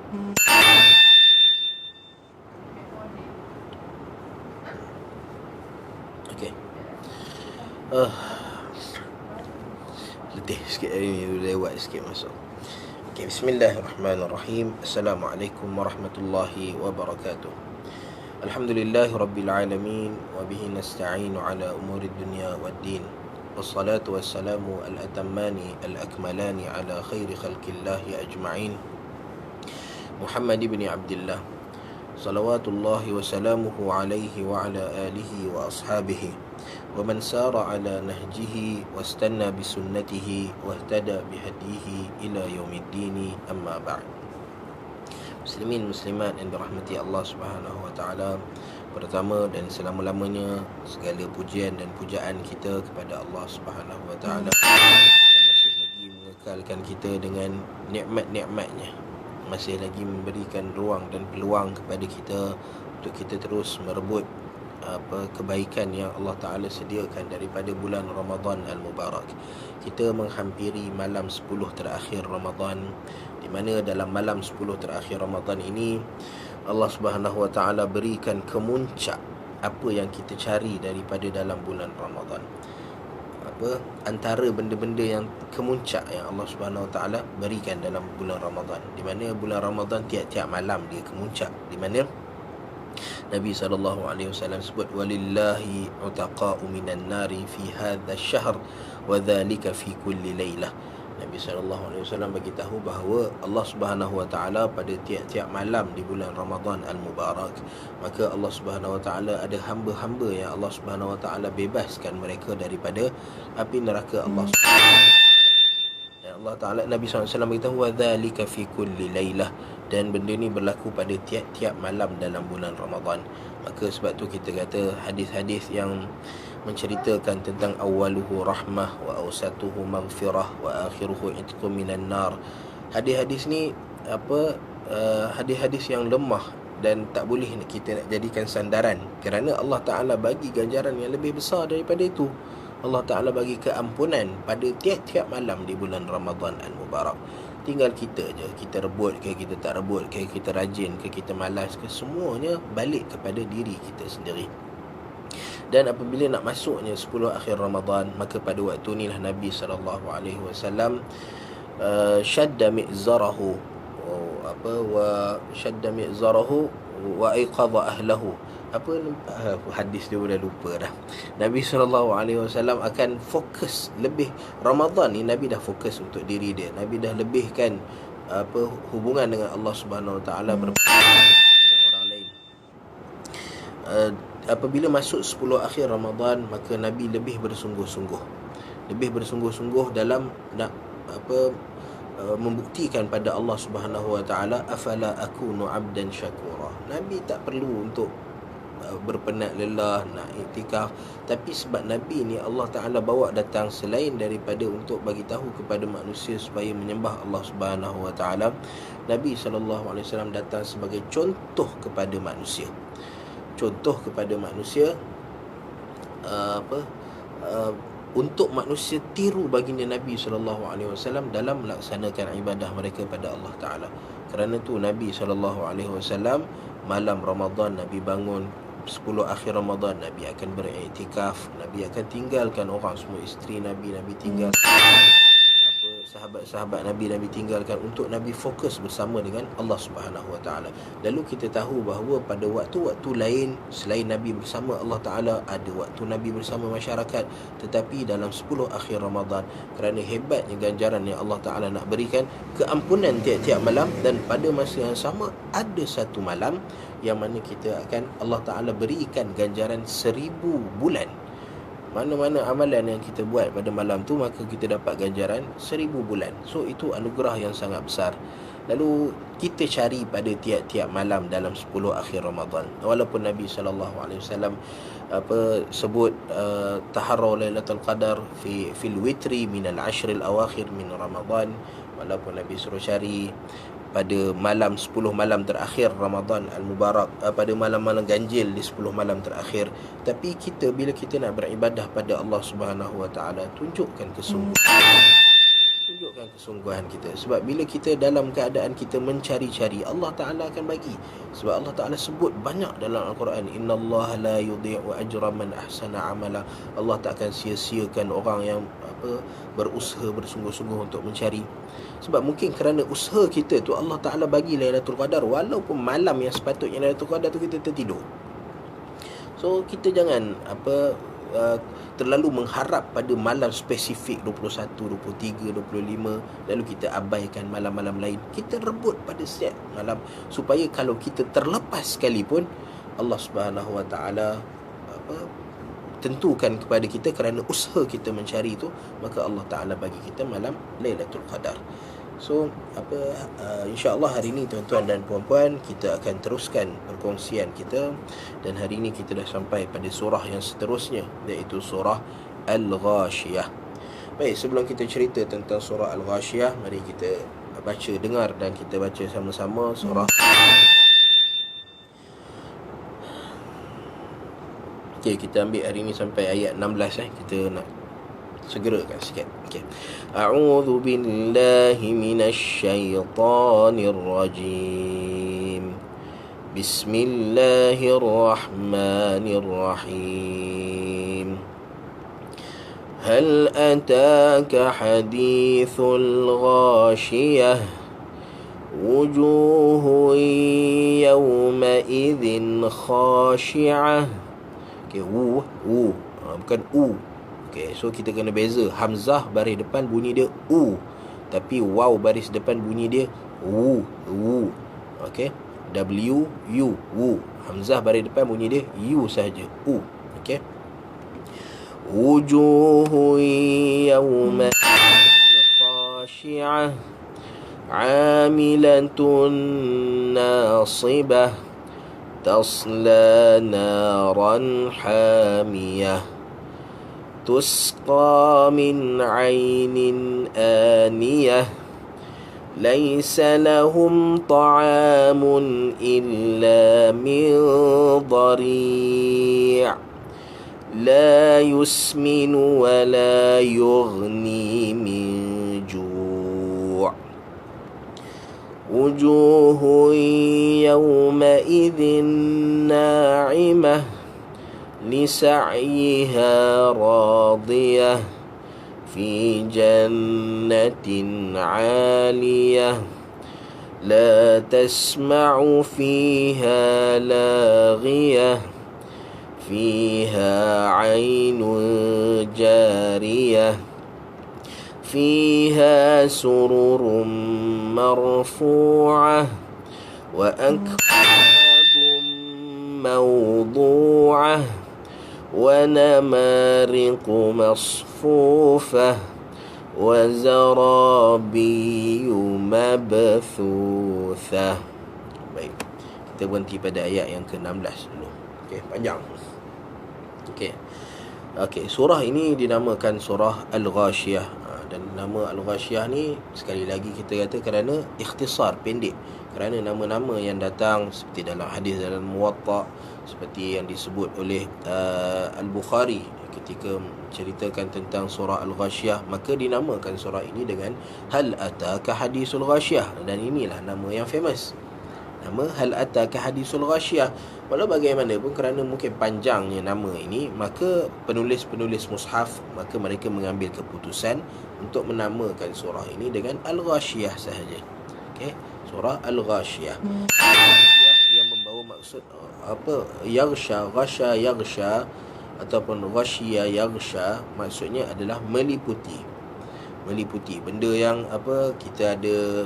Okey. Letih sikit hari ni, lewat sikit masuk. Okay, bismillahirrahmanirrahim. Assalamualaikum warahmatullahi wabarakatuh. Alhamdulillahi rabbil alamin, wa bihi nasta'inu ala umuri dunya waddin. Wassalatu wassalamu al-atammani al-akmalani ala khairi khalqillahi ajma'in, Muhammad ibn Abdullah, salawatullahi wa salamuhu alaihi wa ala alihi wa ashabihi wa man sara ala nahjihi wastanna bisunnatihi wahtada bihadihi ila yaumiddini, amma ba'd. Muslimin muslimat yang dirahmati Allah Subhanahu wa taala, pertama dan selama-lamanya segala pujian dan pujaan kita kepada Allah Subhanahu wa taala yang masih lagi mengekalkan kita dengan nikmat-nikmatnya, masih lagi memberikan ruang dan peluang kepada kita untuk kita terus merebut kebaikan yang Allah Ta'ala sediakan daripada bulan Ramadan Al-Mubarak. Kita menghampiri malam 10 terakhir Ramadan, di mana dalam malam 10 terakhir Ramadan ini Allah Subhanahu Wa Ta'ala berikan kemuncak apa yang kita cari daripada dalam bulan Ramadan. Antara benda-benda yang kemuncak yang Allah Subhanahu Wa Ta'ala berikan dalam bulan Ramadan, di mana bulan Ramadan tiap-tiap malam dia kemuncak, di mana Nabi SAW sebut, walillahi utaqa'u minan nari fi hadha syahr wa dhalika fi kulli laylah. Nabi SAW bagi tahu bahawa Allah Subhanahu Wa Ta'ala pada tiap-tiap malam di bulan Ramadan Al-Mubarak, maka Allah Subhanahu Wa Ta'ala ada hamba-hamba yang Allah Subhanahu Wa Ta'ala bebaskan mereka daripada api neraka Allah Subhanahu Wa Ta'ala. Dan Allah Ta'ala, Nabi SAW beritahu, wa dhalika fi kulli laylah, dan benda ni berlaku pada tiap-tiap malam dalam bulan Ramadan. Maka sebab tu kita kata hadis-hadis yang menceritakan tentang awaluhu rahmah wa awsatuhu maghfirah wa akhiruhu itqum minan nar. Hadis-hadis ni hadis-hadis yang lemah dan tak boleh kita nak jadikan sandaran, kerana Allah Ta'ala bagi ganjaran yang lebih besar daripada itu. Allah Ta'ala bagi keampunan pada tiap-tiap malam di bulan Ramadan Al-Mubarak. Tinggal kita je, kita rebut ke kita tak rebut ke, kita rajin ke kita malas ke, semuanya balik kepada diri kita sendiri. Dan apabila nak masuknya 10 akhir Ramadan, maka pada waktu inilah Nabi SAW syadda mi'zarahu wa aiqadha ahlahu. Hadis dia dah lupa dah. Nabi SAW akan fokus lebih. Ramadan ni Nabi dah fokus untuk diri dia. Nabi dah lebihkan hubungan dengan Allah Subhanahu Wa Ta'ala dengan orang lain. Apabila masuk 10 akhir Ramadan, maka Nabi lebih bersungguh-sungguh dalam nak membuktikan pada Allah Subhanahu Wa Ta'ala, afala akunu abdan syakura. Nabi tak perlu untuk berpenat lelah nak iktikaf, tapi sebab Nabi ni Allah Ta'ala bawa datang selain daripada untuk bagi tahu kepada manusia supaya menyembah Allah Subhanahu Wa Ta'ala, Nabi SAW datang sebagai contoh kepada manusia. Untuk manusia tiru baginda Nabi SAW dalam melaksanakan ibadah mereka pada Allah Ta'ala. Kerana tu Nabi SAW malam Ramadan Nabi bangun, 10 akhir Ramadan Nabi akan beriktikaf. Nabi akan tinggalkan orang semua, isteri Nabi tinggal, sahabat-sahabat Nabi tinggalkan, untuk Nabi fokus bersama dengan Allah Subhanahu Wa Ta'ala. Lalu kita tahu bahawa pada waktu-waktu lain selain Nabi bersama Allah Ta'ala, ada waktu Nabi bersama masyarakat, tetapi dalam 10 akhir Ramadan, kerana hebatnya ganjaran yang Allah Ta'ala nak berikan, keampunan tiap-tiap malam, dan pada masa yang sama ada satu malam yang mana kita akan Allah Ta'ala berikan ganjaran 1000 bulan. Mana-mana amalan yang kita buat pada malam tu, maka kita dapat ganjaran 1000 bulan. So itu anugerah yang sangat besar. Lalu kita cari pada tiap-tiap malam dalam 10 akhir Ramadan. Walaupun Nabi SAW sebut taharraw lailatul qadar fil witri minal ashril awakhir min Ramadan, walaupun Nabi suruh cari pada malam 10 malam terakhir Ramadan Al-Mubarak, pada malam-malam ganjil di 10 malam terakhir. Tapi kita, bila kita nak beribadah pada Allah Subhanahu Wa Ta'ala, tunjukkan tunjukkan kesungguhan kita. Sebab bila kita dalam keadaan kita mencari-cari, Allah Ta'ala akan bagi. Sebab Allah Ta'ala sebut banyak dalam Al-Quran, innallaha la yudhi'u ajra man ahsana amala. Allah tak akan sia-siakan orang yang berusaha bersungguh-sungguh untuk mencari. Sebab mungkin kerana usaha kita tu Allah Ta'ala bagi Lailatul Qadar, walaupun malam yang sepatutnya Lailatul Qadar tu kita tertidur. So kita jangan terlalu mengharap pada malam spesifik 21, 23, 25, lalu kita abaikan malam-malam lain. Kita rebut pada setiap malam, supaya kalau kita terlepas sekalipun, Allah Subhanahu Wa Ta'ala tentukan kepada kita kerana usaha kita mencari itu, maka Allah Ta'ala bagi kita malam Lailatul Qadar. So insya-Allah hari ini tuan-tuan dan puan-puan, kita akan teruskan perkongsian kita, dan hari ini kita dah sampai pada surah yang seterusnya, iaitu surah Al-Ghashiyah. Baik, sebelum kita cerita tentang surah Al-Ghashiyah, mari kita baca, dengar dan kita baca sama-sama surah. Okey, kita ambil hari ini sampai ayat 16 kita nak segerakan sikit. Okey. A'udzu billahi minasy syaithanir rajim. Bismillahirrahmanirrahim. Hal ataka hadithul ghashiyah wujuhun yawma idzin khashi'ah. Okey, bukan Okey, so kita kena beza. Hamzah baris depan bunyi dia u, tapi waw baris depan bunyi dia wu. Okey, w u wu. Hamzah baris depan bunyi dia u sahaja, u. Okey. Wujuhu yawma khashi'ah 'amilatun nasibah tasla naran hamiyah تسقى من عين آنية ليس لهم طعام إلا من ضريع لا يسمن ولا يغني من جوع وجوه يومئذ ناعمة لسعيها راضية في جنة عالية لا تسمع فيها لاغية فيها عين جارية فيها سرر مرفوعة وأكواب موضوعة ونمارق مصفوفة وزرابي مبثوثة. Baik, kita berhenti pada ayat yang ke-16 dulu. Okey, panjang. Okey, surah ini dinamakan surah Al-Ghashiyah. Dan nama Al-Ghashiyah ni sekali lagi kita kata kerana ikhtisar, pendek. Kerana nama-nama yang datang seperti dalam hadis dalam Muwatta, seperti yang disebut oleh Al-Bukhari ketika ceritakan tentang surah Al-Ghashiyah, maka dinamakan surah ini dengan Hal ataka hadisul ghashiyah. Dan inilah nama yang famous, nama Hal ataka hadisul ghashiyah. Walau bagaimanapun, kerana mungkin panjangnya nama ini, maka penulis-penulis mushaf, maka mereka mengambil keputusan untuk menamakan surah ini dengan Al-Ghashiyah sahaja. Okey, surah Al-Ghashiyah. Ghashiyah yang membawa maksud yaghsha, ghasha yaghsha, ataupun ghashiyah yaghsha, maksudnya adalah meliputi benda yang kita ada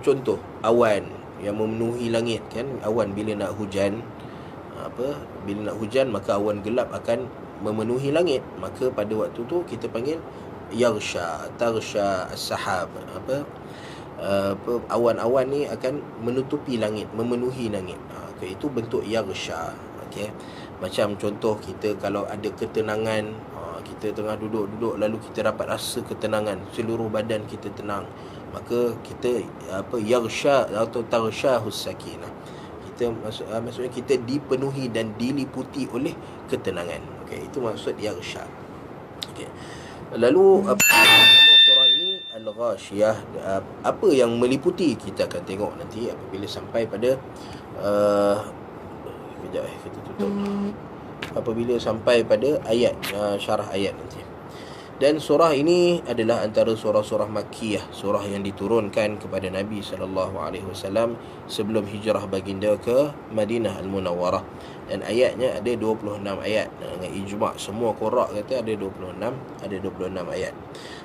contoh awan yang memenuhi langit kan. Awan bila nak hujan, maka awan gelap akan memenuhi langit, maka pada waktu tu kita panggil yaghsha, taghsha as-sahab. Awan-awan ni akan menutupi langit, memenuhi langit. Itu bentuk yaghsha. Okey, macam contoh kita kalau ada ketenangan, kita tengah duduk lalu kita dapat rasa ketenangan, seluruh badan kita tenang, maka kita yaghsha atau taghshahus sakinah. Kita maksudnya kita dipenuhi dan diliputi oleh ketenangan. Okey, itu maksud yaghsha. Okey, lalu surah ini Al-Ghashiyah, apa yang meliputi, kita akan tengok nanti apabila sampai pada kejap kita tutup. Apabila sampai pada ayat, syarah ayat nanti. Dan surah ini adalah antara surah-surah Makkiyah, surah yang diturunkan kepada Nabi SAW sebelum hijrah baginda ke Madinah Al-Munawwarah. Dan ayatnya ada 26 ayat. Dengan ijma' semua qurra' kata ada 26 ayat.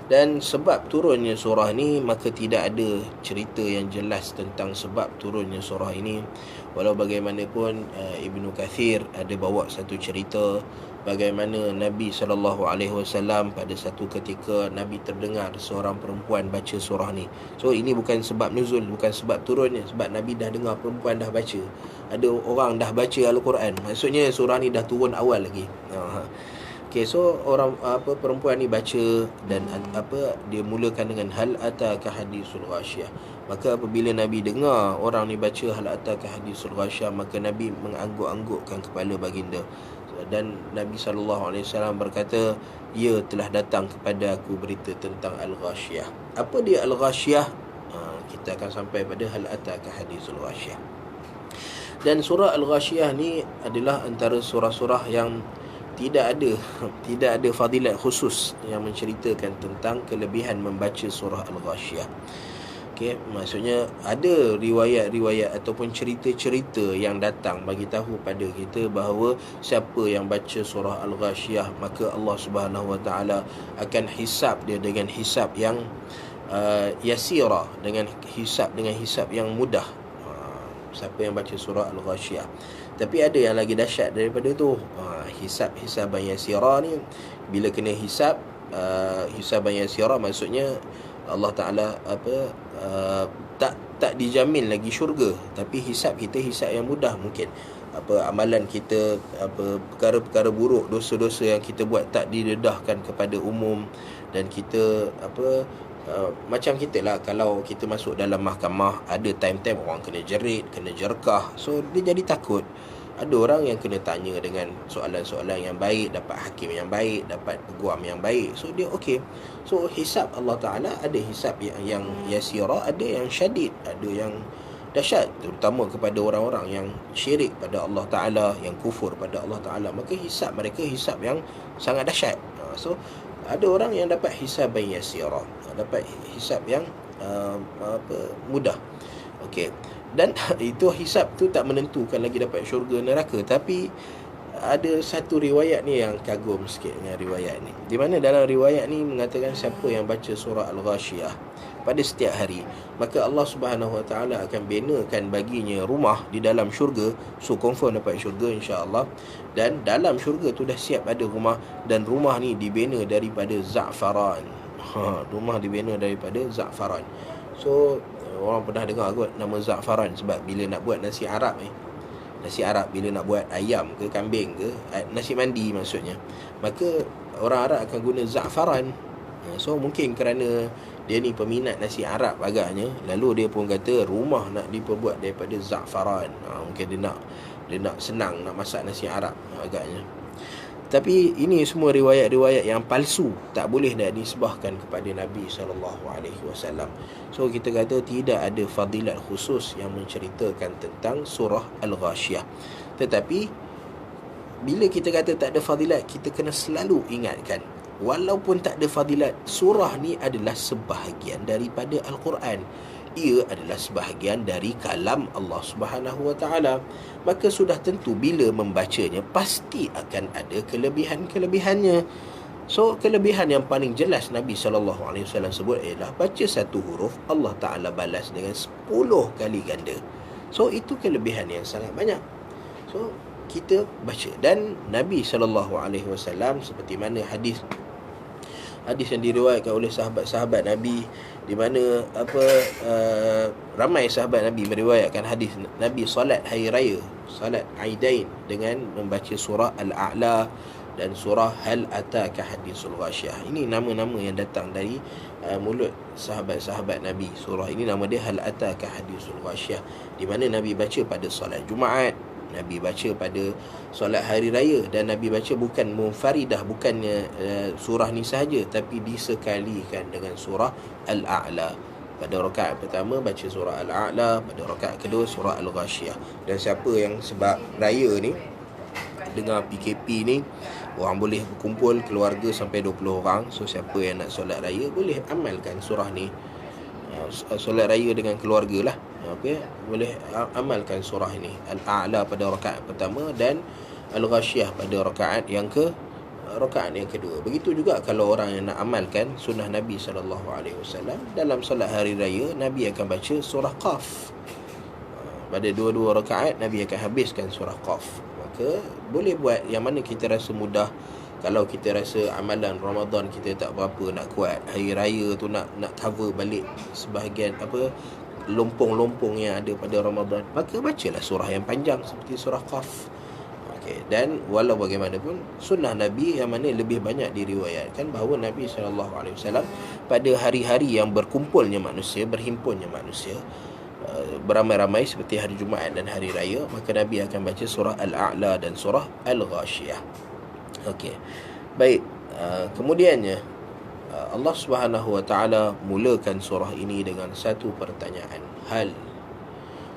Dan sebab turunnya surah ni, maka tidak ada cerita yang jelas tentang sebab turunnya surah ini. Walau bagaimanapun Ibnu Kathir ada bawa satu cerita bagaimana Nabi SAW pada satu ketika Nabi terdengar seorang perempuan baca surah ni. So ini bukan sebab nuzul, bukan sebab turunnya, sebab Nabi dah dengar perempuan dah baca. Ada orang dah baca Al-Quran. Maksudnya surah ni dah turun awal lagi. Okay, so perempuan ni baca dan dia mulakan dengan hal ataka hadisul ghasyiyah. Maka apabila Nabi dengar orang ni baca hal ataka hadisul ghasyiyah, maka Nabi mengangguk-anggukkan kepala baginda. Dan Nabi SAW berkata, ia telah datang kepada aku berita tentang Al-Ghashiyah. Apa dia Al-Ghashiyah? Kita akan sampai pada hal ataka hadisul ghasyiyah. Dan surah Al-Ghashiyah ni adalah antara surah-surah yang tidak ada fadilat khusus yang menceritakan tentang kelebihan membaca surah Al-Ghashiyah. Okay, maksudnya ada riwayat-riwayat ataupun cerita-cerita yang datang bagi tahu pada kita bahawa siapa yang baca surah Al-Ghashiyah, maka Allah Subhanahu Wa Taala akan hisap dia dengan hisap yang yasira, dengan hisap yang mudah. Siapa yang baca surah Al-Ghashiyah. Tapi ada yang lagi dahsyat daripada tu. Hisaban yasira ni, bila kena hisaban yasira, maksudnya Allah Ta'ala tak dijamin lagi syurga, tapi hisap kita hisap yang mudah. Mungkin amalan kita, perkara-perkara buruk, dosa-dosa yang kita buat tak didedahkan kepada umum. Dan kita macam kita lah, kalau kita masuk dalam mahkamah, ada time-time orang kena jerit, kena jerkah. So dia jadi takut. Ada orang yang kena tanya dengan soalan-soalan yang baik, dapat hakim yang baik, dapat peguam yang baik. So dia okey. So hisab Allah Ta'ala ada hisab yang yasira, ada yang syadid, ada yang dahsyat, terutama kepada orang-orang yang syirik pada Allah Ta'ala, yang kufur pada Allah Ta'ala. Maka hisab mereka hisab yang sangat dahsyat. So ada orang yang dapat hisab yang yasira, dapat hisab yang mudah. Okey. Dan itu hisab tu tak menentukan lagi dapat syurga neraka. Tapi ada satu riwayat ni yang kagum sikit dengan riwayat ni, di mana dalam riwayat ni mengatakan siapa yang baca surah Al-Ghashiyah pada setiap hari, maka Allah Subhanahu Wa Taala akan binakan baginya rumah di dalam syurga. So confirm dapat syurga insya-Allah. Dan dalam syurga tu dah siap ada rumah, dan rumah ni dibina daripada za'faran. Rumah dibina daripada za'faran. So orang pernah dengar kot nama za'faran, sebab bila nak buat nasi Arab nasi Arab, bila nak buat ayam ke kambing ke, nasi mandi maksudnya, maka orang Arab akan guna za'faran. So mungkin kerana dia ni peminat nasi Arab agaknya, lalu dia pun kata rumah nak diperbuat daripada za'faran. Mungkin dia nak senang nak masak nasi Arab agaknya. Tapi ini semua riwayat-riwayat yang palsu, tak boleh dah disebahkan kepada Nabi SAW. So kita kata tidak ada fadilat khusus yang menceritakan tentang surah Al-Ghashiyah. Tetapi bila kita kata tak ada fadilat, kita kena selalu ingatkan, walaupun tak ada fadilat, surah ni adalah sebahagian daripada Al-Quran. Ia adalah sebahagian dari kalam Allah Subhanahu Wa Taala. Maka sudah tentu bila membacanya pasti akan ada kelebihan-kelebihannya. So kelebihan yang paling jelas Nabi SAW sebut ialah baca satu huruf, Allah Ta'ala balas dengan 10 kali ganda. So itu kelebihan yang sangat banyak. So kita baca. Dan Nabi SAW, seperti mana hadis yang diriwayatkan oleh sahabat-sahabat Nabi, di mana ramai sahabat Nabi meriwayatkan hadis Nabi salat hari raya, salat Aidain, dengan membaca surah Al-A'la dan surah Hal Ataka Hadisul Ghashiyah. Ini nama-nama yang datang dari mulut sahabat-sahabat Nabi. Surah ini nama dia Hal Ataka Hadisul Ghashiyah, di mana Nabi baca pada solat Jumaat. Nabi baca pada solat hari raya, dan Nabi baca bukan munfaridah, bukannya surah ni sahaja, tapi disekalikan dengan surah Al-A'la. Pada rakaat pertama baca surah Al-A'la, pada rakaat kedua surah Al-Ghashiyah. Dan siapa yang sebab raya ni, dengar PKP ni, orang boleh berkumpul keluarga sampai 20 orang. So siapa yang nak solat raya boleh amalkan surah ni, solat raya dengan keluarga lah. Okay, boleh amalkan surah ini, Al-A'la pada rakaat pertama dan Al-Ghashiyah pada rakaat yang kedua. Begitu juga kalau orang yang nak amalkan sunnah Nabi SAW, dalam solat hari raya Nabi akan baca surah Qaf. Pada dua-dua rakaat Nabi akan habiskan surah Qaf. Maka boleh buat yang mana kita rasa mudah. Kalau kita rasa amalan Ramadan kita tak berapa nak kuat, hari raya tu nak cover balik sebahagian lompong-lompong yang ada pada Ramadan, maka bacalah surah yang panjang seperti surah Qaf. Dan walau bagaimanapun, sunnah Nabi yang mana lebih banyak diriwayatkan bahawa Nabi SAW pada hari-hari yang berkumpulnya manusia, berhimpunnya manusia, beramai-ramai seperti hari Jumaat dan hari raya, maka Nabi akan baca surah Al-A'la dan surah Al-Ghashiyah. Okey. Baik, kemudiannya Allah Subhanahu Wa Taala mulakan surah ini dengan satu pertanyaan.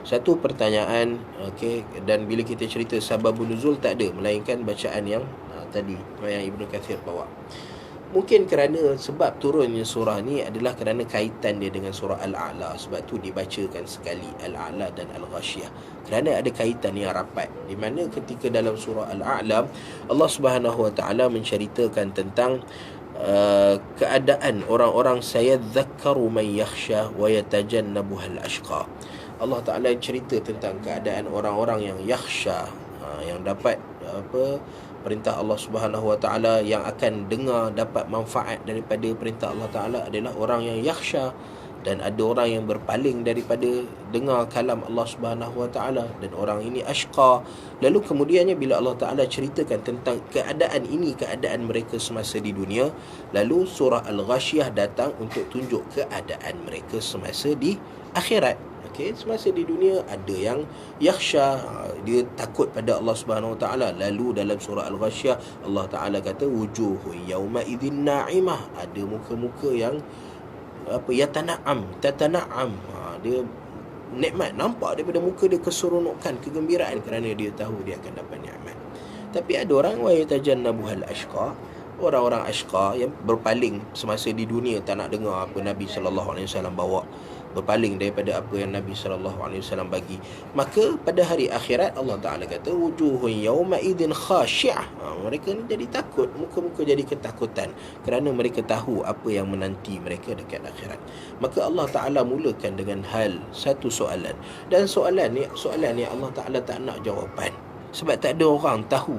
Satu pertanyaan, okey, dan bila kita cerita sababun nuzul tak ada melainkan bacaan yang tadi yang Ibnu Katsir bawa. Mungkin kerana sebab turunnya surah ni adalah kerana kaitan dia dengan surah Al-A'la, sebab tu dibacakan sekali Al-A'la dan Al-Ghashiyah, kerana ada kaitan yang rapat. Di mana ketika dalam surah Al-A'la Allah Subhanahu Wa Taala menceritakan tentang keadaan orang-orang sayadzakkaru man yakhsha wa yatajannabuhal ashqa. Allah Ta'ala cerita tentang keadaan orang-orang yang yakhsha, yang dapat perintah Allah Subhanahu Wa Taala, yang akan dengar dapat manfaat daripada perintah Allah Ta'ala adalah orang yang yakhsha. Dan ada orang yang berpaling daripada dengar kalam Allah Subhanahu Wa Taala, dan orang ini ashqa. Lalu kemudiannya bila Allah Ta'ala ceritakan tentang keadaan ini, keadaan mereka semasa di dunia, lalu surah Al-Ghashiyah datang untuk tunjuk keadaan mereka semasa di akhirat. Okay, semasa di dunia ada yang yakhsha, dia takut pada Allah Subhanahu Wa Taala. Lalu dalam surah Al-Ghashiyah Allah Ta'ala kata wujuhu yauma idzin na'imah, ada muka-muka yang tatana'am, dia nikmat, nampak daripada muka dia keseronokan, kegembiraan, kerana dia tahu dia akan dapat nikmat. Tapi ada orang wa yatajannabuhal ashqa, orang-orang ashqa yang berpaling semasa di dunia, tak nak dengar apa Nabi SAW bawa, berpaling daripada apa yang Nabi SAW bagi. Maka pada hari akhirat Allah Ta'ala kata wujuhun yawma idin khashi'ah, mereka ni jadi takut, muka-muka jadi ketakutan, kerana mereka tahu apa yang menanti mereka dekat akhirat. Maka Allah Ta'ala mulakan dengan satu soalan. Dan soalan ni Allah Ta'ala tak nak jawapan, sebab tak ada orang tahu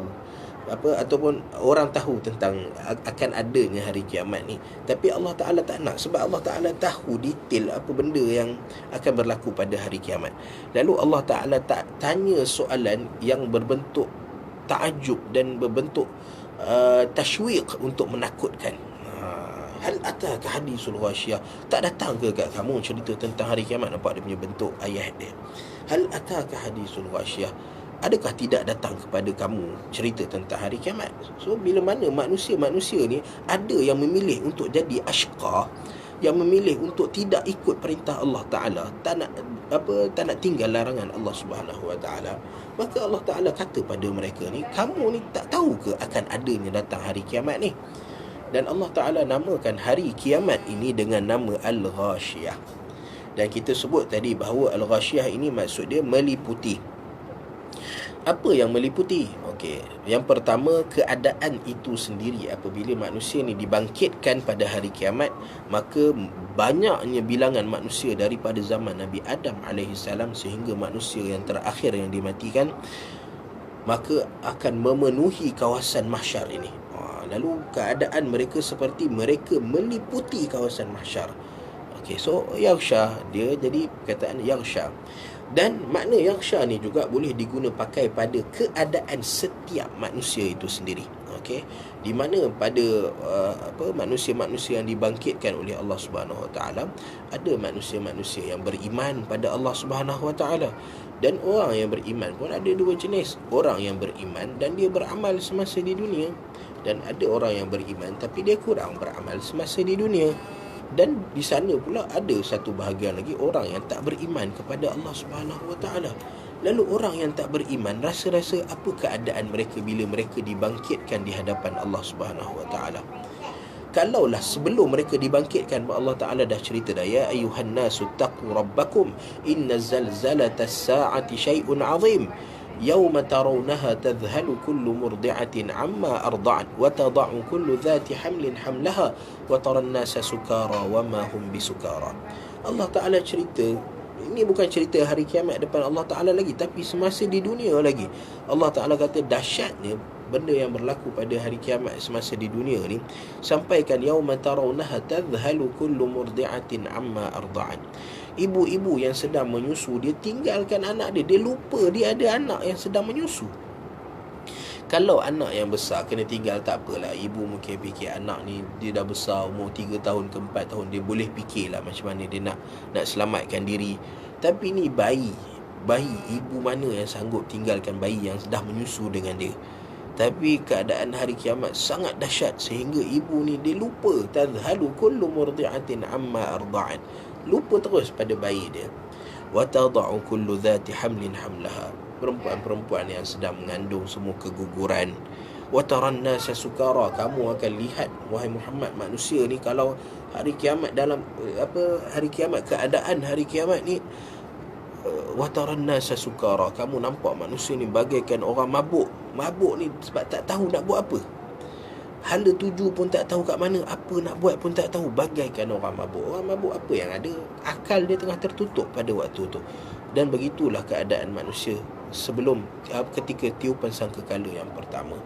ataupun orang tahu tentang akan adanya hari kiamat ni. Tapi Allah Ta'ala tak nak, sebab Allah Ta'ala tahu detail apa benda yang akan berlaku pada hari kiamat. Lalu Allah Ta'ala tak tanya soalan yang berbentuk ta'ajub dan berbentuk tashwiq untuk menakutkan. Hal ataka hadisul ghashiyah, tak datang ke kat kamu cerita tentang hari kiamat? Nampak dia punya bentuk ayat dia. Hal ataka hadisul ghashiyah, adakah tidak datang kepada kamu cerita tentang hari kiamat? So bila mana manusia ni ada yang memilih untuk jadi ashqa, yang memilih untuk tidak ikut perintah Allah Ta'ala, tak nak tinggal larangan Allah Subhanahu Wa Ta'ala, maka Allah Ta'ala kata pada mereka ni, kamu ni tak tahu ke akan adanya datang hari kiamat ni? Dan Allah Ta'ala namakan hari kiamat ini dengan nama Al-Ghashiyah. Dan kita sebut tadi bahawa Al-Ghashiyah ini maksud dia meliputi. Apa yang meliputi? Okey, yang pertama, keadaan itu sendiri. Apabila manusia ni dibangkitkan pada hari kiamat, maka banyaknya bilangan manusia daripada zaman Nabi Adam AS sehingga manusia yang terakhir yang dimatikan, maka akan memenuhi kawasan mahsyar ini. Lalu keadaan mereka seperti mereka meliputi kawasan mahsyar. Okey, so yaghsha, dia jadi perkataan yaghsha. Dan makna yaghsha ni juga boleh diguna pakai pada keadaan setiap manusia itu sendiri. Okey, di mana pada manusia-manusia yang dibangkitkan oleh Allah Subhanahu Wa Taala, ada manusia-manusia yang beriman pada Allah Subhanahu Wa Taala. Dan orang yang beriman pun ada dua jenis. Orang yang beriman dan dia beramal semasa di dunia, dan ada orang yang beriman tapi dia kurang beramal semasa di dunia. Dan di sana pula ada satu bahagian lagi, orang yang tak beriman kepada Allah Subhanahu Wa Taala. Lalu orang yang tak beriman rasa-rasa apa keadaan mereka bila mereka dibangkitkan di hadapan Allah Subhanahu Wa Taala. Kalaulah sebelum mereka dibangkitkan, Allah Ta'ala dah cerita dah, ya ayuhan nasu taqu rabbakum inna zalzalata as-sa'ati syai'un 'azim yawma tarawnaha tadhhalu kullu murdi'atin 'amma arda'at wa tada'u kullu dhati hamlin hamlaha wa tara an-nasa sukara wa ma hum bisukara. Allah Ta'ala cerita, ini bukan cerita hari kiamat depan Allah Ta'ala lagi, tapi semasa di dunia lagi. Allah Ta'ala kata dahsyatnya benda yang berlaku pada hari kiamat semasa di dunia ni, sampaikan yauma tarawnaha tadhhalu kullu murdi'atin amma arda'at. Ibu-ibu yang sedang menyusu, dia tinggalkan anak dia, dia lupa dia ada anak yang sedang menyusu. Kalau anak yang besar kena tinggal, tak apalah, ibu mungkin fikir anak ni dia dah besar, umur 3 tahun ke 4 tahun, dia boleh fikirlah macam mana dia nak selamatkan diri. Tapi ni bayi, ibu mana yang sanggup tinggalkan bayi yang dah menyusu dengan dia? Tapi keadaan hari kiamat sangat dahsyat sehingga ibu ni dia lupa, tadhhalu kullu murdi'atin amma arda'at, lupa terus pada bayi dia. Wa tada'u kullu dhati hamlin hamlaha, perempuan-perempuan yang sedang mengandung semua keguguran. Wa taran nasa sukara, kamu akan lihat wahai Muhammad, manusia ni kalau hari kiamat, dalam hari kiamat, keadaan hari kiamat ni, wa taran nasa sukara, kamu nampak manusia ni bagaikan orang mabuk ni sebab tak tahu nak buat apa. Hala tuju pun tak tahu kat mana, apa nak buat pun tak tahu, bagaikan orang mabuk. Orang mabuk apa yang ada? Akal dia tengah tertutup pada waktu tu. Dan begitulah keadaan manusia sebelum ketika tiupan sangkakala yang pertama.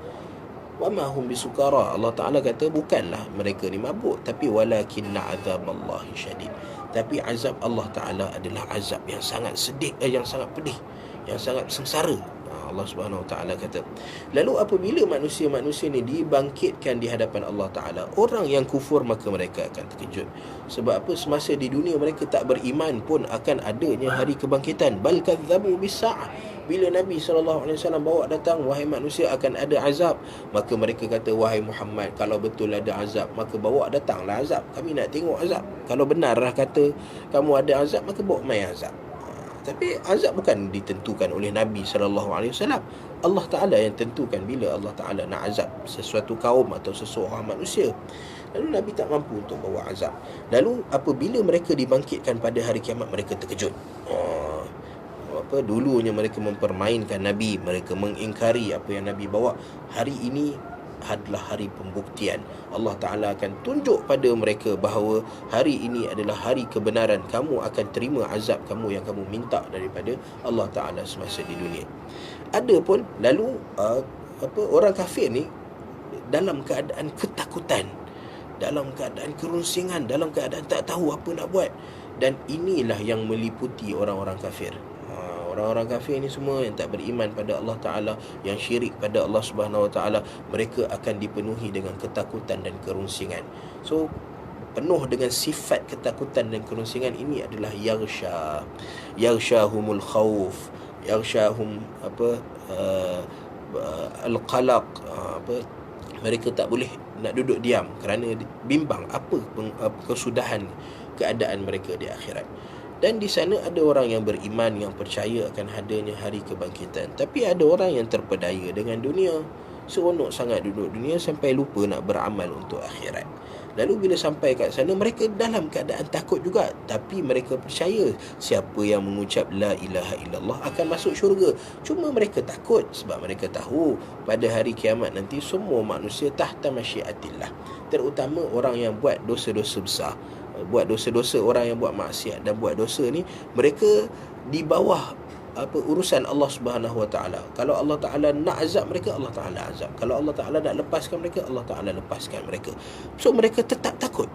Wa ma hum bisukara, Allah Ta'ala kata bukanlah mereka ni mabuk, tapi walakinna azaballahi syadid, tapi azab Allah Ta'ala adalah azab yang sangat sedih, yang sangat pedih, yang sangat sengsara. Allah Subhanahu Wa Ta'ala kata. Lalu apabila manusia-manusia ni dibangkitkan di hadapan Allah Ta'ala, orang yang kufur maka mereka akan terkejut. Sebab apa? Semasa di dunia mereka tak beriman pun akan adanya hari kebangkitan. Bal kadzabu bis-sa'ah, bila Nabi SAW bawa datang, wahai manusia akan ada azab, maka mereka kata, wahai Muhammad, kalau betul ada azab, maka bawa datanglah azab, kami nak tengok azab. Kalau benarlah kata kamu ada azab, maka bawa mai azab. Tapi azab bukan ditentukan oleh Nabi SAW. Allah Ta'ala yang tentukan bila Allah Ta'ala nak azab sesuatu kaum atau seseorang manusia. Lalu Nabi tak mampu untuk bawa azab. Lalu apabila mereka dibangkitkan pada hari kiamat, mereka terkejut. Dulunya mereka mempermainkan Nabi, mereka mengingkari apa yang Nabi bawa. Hari ini adalah hari pembuktian. Allah Ta'ala akan tunjuk pada mereka bahawa hari ini adalah hari kebenaran. Kamu akan terima azab kamu yang kamu minta daripada Allah Ta'ala semasa di dunia. Ada pun lalu orang kafir ni dalam keadaan ketakutan, dalam keadaan kerunsingan, dalam keadaan tak tahu apa nak buat. Dan inilah yang meliputi orang-orang kafir. Orang-orang kafir ni semua yang tak beriman pada Allah Ta'ala, yang syirik pada Allah Subhanahu Wa Ta'ala, mereka akan dipenuhi dengan ketakutan dan kerunsingan. So penuh dengan sifat ketakutan dan kerunsingan ini adalah yarshahumul khawf, yarshahum al-qalaq, mereka tak boleh nak duduk diam kerana bimbang apa kesudahan keadaan mereka di akhirat. Dan di sana ada orang yang beriman, yang percaya akan adanya hari kebangkitan. Tapi ada orang yang terpedaya dengan dunia, seronok sangat duduk dunia sampai lupa nak beramal untuk akhirat. Lalu bila sampai kat sana, mereka dalam keadaan takut juga, tapi mereka percaya siapa yang mengucap la ilaha illallah akan masuk syurga. Cuma mereka takut sebab mereka tahu pada hari kiamat nanti semua manusia tahta masyiatillah, terutama orang yang buat dosa-dosa besar, buat dosa-dosa, orang yang buat maksiat dan buat dosa ni, mereka di bawah urusan Allah Subhanahu Wa Ta'ala. Kalau Allah Ta'ala nak azab mereka, Allah Ta'ala azab. Kalau Allah Ta'ala nak lepaskan mereka, Allah Ta'ala lepaskan mereka. So mereka tetap takut.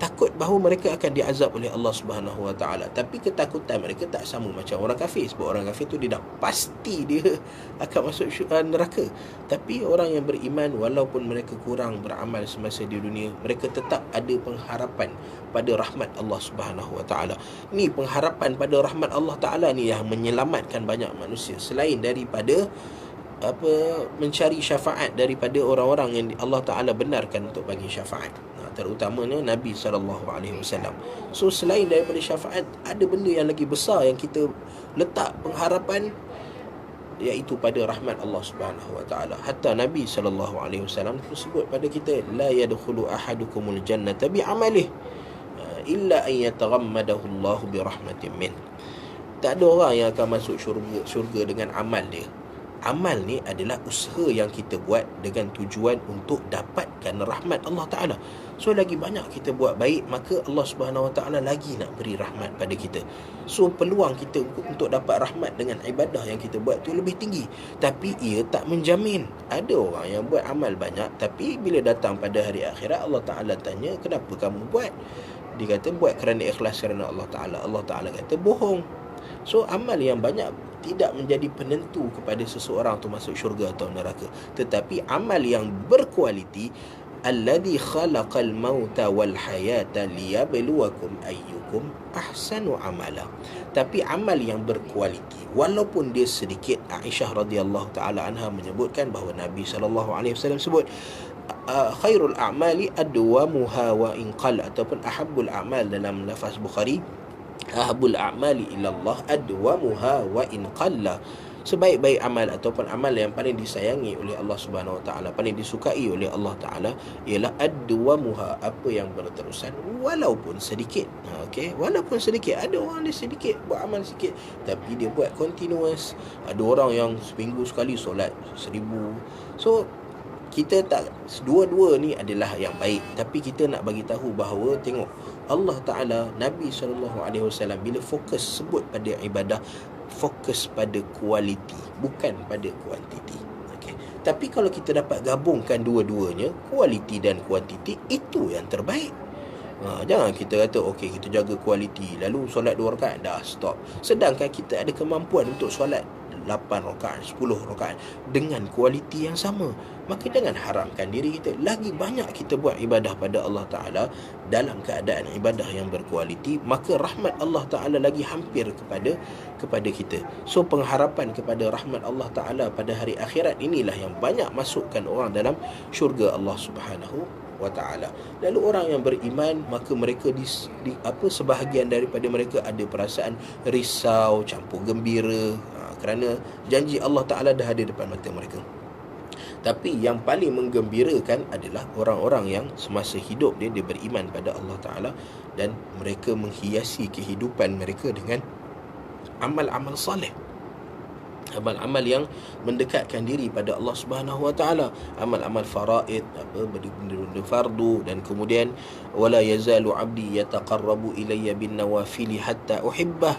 takut bahawa mereka akan diazab oleh Allah Subhanahu Wa Taala. Tapi ketakutan mereka tak sama macam orang kafir. Sebab orang kafir tu dia dah pasti dia akan masuk neraka. Tapi orang yang beriman, walaupun mereka kurang beramal semasa di dunia, mereka tetap ada pengharapan pada rahmat Allah Subhanahu Wa Taala. Ni pengharapan pada rahmat Allah Taala ni yang menyelamatkan banyak manusia, selain daripada mencari syafaat daripada orang-orang yang Allah Ta'ala benarkan untuk bagi syafaat, terutamanya Nabi SAW. So selain daripada syafaat, ada benda yang lagi besar yang kita letak pengharapan, iaitu pada rahmat Allah Subhanahu Wa Ta'ala. Hatta Nabi SAW sebut pada kita, la yadkhulu ahadukumul jannata bi'amalih illa an yataghammadahu Allah bi rahmatin min. Tak ada orang yang akan masuk syurga dengan amal dia. Amal ni adalah usaha yang kita buat dengan tujuan untuk dapatkan rahmat Allah Ta'ala. So lagi banyak kita buat baik, maka Allah Subhanahu Wa Ta'ala lagi nak beri rahmat pada kita. So peluang kita untuk dapat rahmat dengan ibadah yang kita buat tu lebih tinggi. Tapi ia tak menjamin. Ada orang yang buat amal banyak, tapi bila datang pada hari akhirat, Allah Ta'ala tanya, kenapa kamu buat? Dia kata buat kerana ikhlas kerana Allah Ta'ala. Allah Ta'ala kata bohong. So amal yang banyak tidak menjadi penentu kepada seseorang tu masuk syurga atau neraka. Tetapi amal yang berkualiti, alladhi khalaqal mauta wal hayata liyabluwakum ayyukum ahsanu amala. Tapi amal yang berkualiti, walaupun dia sedikit, Aisyah radhiyallahu taala anha menyebutkan bahawa Nabi SAW sebut, khairul a'mali adwamuha wa in qal, ataupun ahabbul a'mal dalam lafaz Bukhari, ahabul a'mali ilallah adwamuha wa in qalla. Sebaik-baik amal ataupun amal yang paling disayangi oleh Allah Subhanahu Wa Taala, paling disukai oleh Allah Taala, ialah adwamuha, apa yang berterusan walaupun sedikit. Okey, walaupun sedikit. Ada orang dia sedikit buat amal sikit, tapi dia buat continuous. Ada orang yang seminggu sekali solat 1000. So kita tak, dua-dua ni adalah yang baik, tapi kita nak bagi tahu bahawa tengok Allah Ta'ala, Nabi SAW bila fokus sebut pada ibadah, fokus pada kualiti, bukan pada kuantiti. Okay. Tapi kalau kita dapat gabungkan dua-duanya, kualiti dan kuantiti, itu yang terbaik. Jangan kita kata okey, kita jaga kualiti, lalu solat 2 rakaat dah stop, sedangkan kita ada kemampuan untuk solat 8 rakaat, 10 rakaat dengan kualiti yang sama. Maka jangan haramkan diri kita. Lagi banyak kita buat ibadah pada Allah Ta'ala dalam keadaan ibadah yang berkualiti, maka rahmat Allah Ta'ala lagi hampir kepada kita. So pengharapan kepada rahmat Allah Ta'ala pada hari akhirat inilah yang banyak masukkan orang dalam syurga Allah Subhanahu Wa Ta'ala. Lalu orang yang beriman, maka mereka sebahagian daripada mereka ada perasaan risau campur gembira, kerana janji Allah Ta'ala dah ada depan mata mereka. Tapi yang paling menggembirakan adalah orang-orang yang semasa hidup dia beriman pada Allah Ta'ala, dan mereka menghiasi kehidupan mereka dengan amal-amal saleh, amal-amal yang mendekatkan diri pada Allah Subhanahu Wa Ta'ala, amal-amal faraid, benda-benda fardu, dan kemudian wala yazalu abdi yataqarrabu ilayya bin nawafili hatta uhibbah.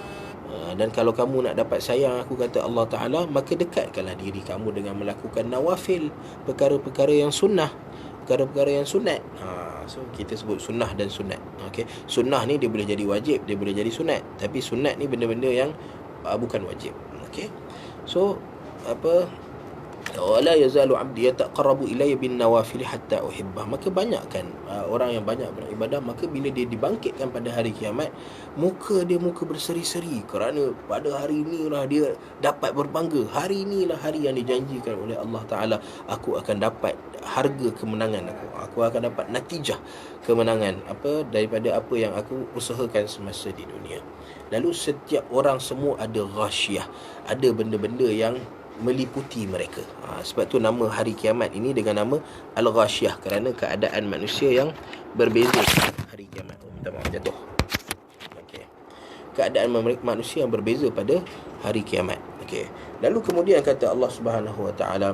Dan kalau kamu nak dapat sayang aku, kata Allah Ta'ala, maka dekatkanlah diri kamu dengan melakukan nawafil, perkara-perkara yang sunnah, perkara-perkara yang sunat. So kita sebut sunnah dan sunat. Okay. Sunnah ni dia boleh jadi wajib, dia boleh jadi sunat. Tapi sunat ni benda-benda yang bukan wajib. Okay. So wala yazalu abdi yataqarrabu ilayya bin nawafil hatta uhibbah. Maka banyakkan orang yang banyak beribadah, maka bila dia dibangkitkan pada hari kiamat, muka dia muka berseri-seri, kerana pada hari inilah dia dapat berbangga. Hari inilah hari yang dijanjikan oleh Allah Ta'ala, aku akan dapat harga kemenangan aku akan dapat natijah kemenangan daripada apa yang aku usahakan semasa di dunia. Lalu setiap orang semua ada ghasyah, ada benda-benda yang meliputi mereka. Sebab tu nama hari kiamat ini dengan nama Al-Ghasyah, kerana keadaan manusia yang berbeza hari kiamat. Minta maaf, jatuh. Okay. Keadaan manusia yang berbeza pada hari kiamat. Okay. Lalu kemudian kata Allah Subhanahu Wa Ta'ala,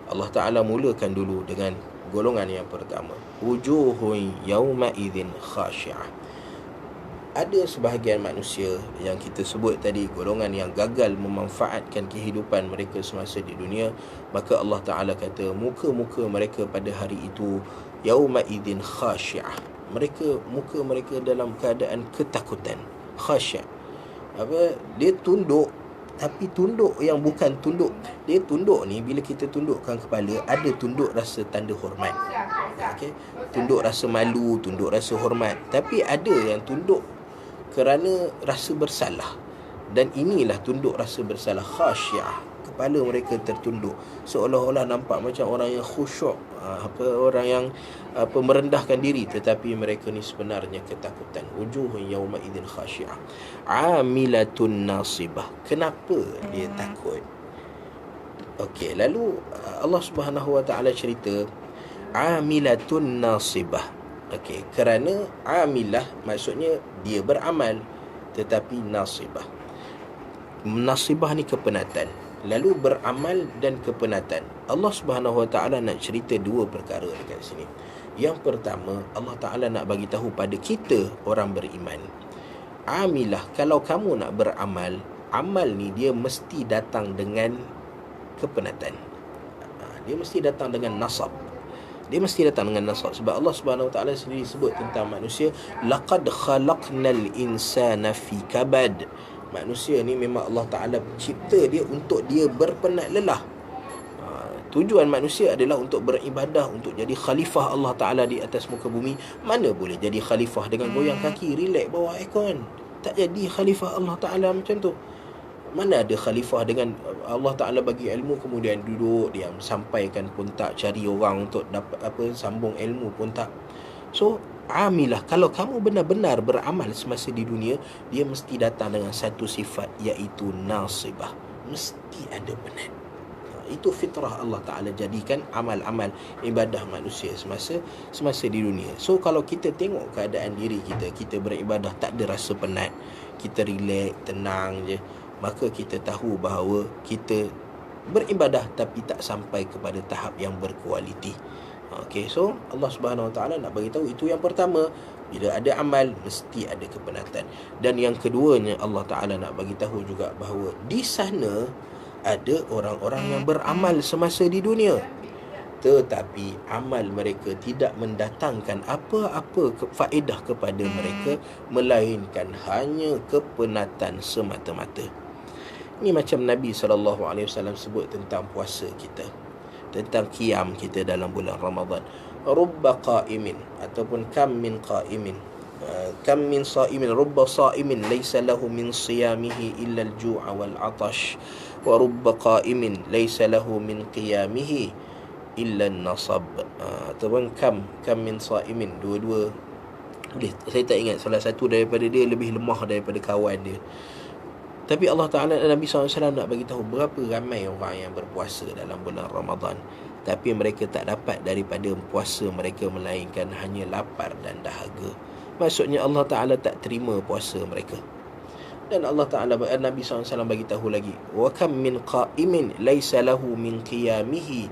Allah Ta'ala mulakan dulu dengan golongan yang pertama, wujuhun yawma idzin khashi'ah. Ada sebahagian manusia yang kita sebut tadi, golongan yang gagal memanfaatkan kehidupan mereka semasa di dunia, maka Allah Ta'ala kata muka-muka mereka pada hari itu yauma idzin khashi'ah, muka mereka dalam keadaan ketakutan, khasya'. Dia tunduk, tapi tunduk yang bukan tunduk. Dia tunduk ni, bila kita tundukkan kepala, ada tunduk rasa tanda hormat, okey, tunduk rasa malu, tunduk rasa hormat. Tapi ada yang tunduk kerana rasa bersalah, dan inilah tunduk rasa bersalah, khasyiah. Kepala mereka tertunduk, seolah-olah nampak macam orang yang khusyuk, orang yang merendahkan diri, tetapi mereka ni sebenarnya ketakutan. Wujuhun yawma idzin khasyiah, amilatun nasibah. Kenapa dia takut? Okey, lalu Allah Subhanahu Wa Taala cerita amilatun nasibah. Okey, kerana amilah maksudnya dia beramal, tetapi nasibah. Nasibah ni kepenatan, lalu beramal dan kepenatan. Allah Subhanahu Wa Taala nak cerita dua perkara dekat sini. Yang pertama, Allah Taala nak bagi tahu pada kita orang beriman, amilah, kalau kamu nak beramal, amal ni dia mesti datang dengan kepenatan. Dia mesti datang dengan nasab. Dia mesti datang dengan nasab. Sebab Allah Subhanahu Wa Taala sendiri sebut tentang manusia, laqad khalaqnal insana fi kabad. Manusia ni memang Allah Ta'ala cipta dia untuk dia berpenat lelah. Tujuan manusia adalah untuk beribadah, untuk jadi khalifah Allah Ta'ala di atas muka bumi. Mana boleh jadi khalifah dengan goyang kaki, relax bawah aircon? Tak jadi khalifah Allah Ta'ala macam tu. Mana ada khalifah dengan Allah Ta'ala bagi ilmu, kemudian duduk diam, sampaikan pun tak, cari orang untuk dapat sambung ilmu pun tak. So amilah, kalau kamu benar-benar beramal semasa di dunia, dia mesti datang dengan satu sifat, iaitu nasibah. Mesti ada penat. Itu fitrah Allah Ta'ala jadikan amal-amal ibadah manusia semasa di dunia. So kalau kita tengok keadaan diri kita, kita beribadah tak ada rasa penat, kita relax, tenang je, maka kita tahu bahawa kita beribadah tapi tak sampai kepada tahap yang berkualiti. Okey, so Allah Subhanahu Wa Taala nak bagi tahu itu yang pertama, bila ada amal mesti ada kepenatan. Dan yang keduanya, Allah Taala nak bagi tahu juga bahawa di sana ada orang-orang yang beramal semasa di dunia, tetapi amal mereka tidak mendatangkan apa-apa faedah kepada mereka, melainkan hanya kepenatan semata-mata. Ini macam Nabi SAW sebut tentang puasa kita, tentang qiyam kita dalam bulan Ramadan. Rubba qa'imin, ataupun kam min qa'imin, kam min sa'imin, rubba sa'imin laysa lahu min siyamihi illa al-ju'a wal 'atash, wa rubba qa'imin laysa lahu min qiyamihi illa an-nasab. Ataupun kam min sa'imin, dua-dua boleh. Saya tak ingat salah satu daripada dia lebih lemah daripada kawan dia. Tapi Allah Ta'ala dan Nabi SAW nak bagi tahu berapa ramai orang yang berpuasa dalam bulan Ramadan, tapi mereka tak dapat daripada puasa mereka melainkan hanya lapar dan dahaga. Maksudnya Allah Ta'ala tak terima puasa mereka. Dan Allah Ta'ala, Nabi SAW bagi tahu lagi, wa kam min qa'imin laysa lahu min qiyamihi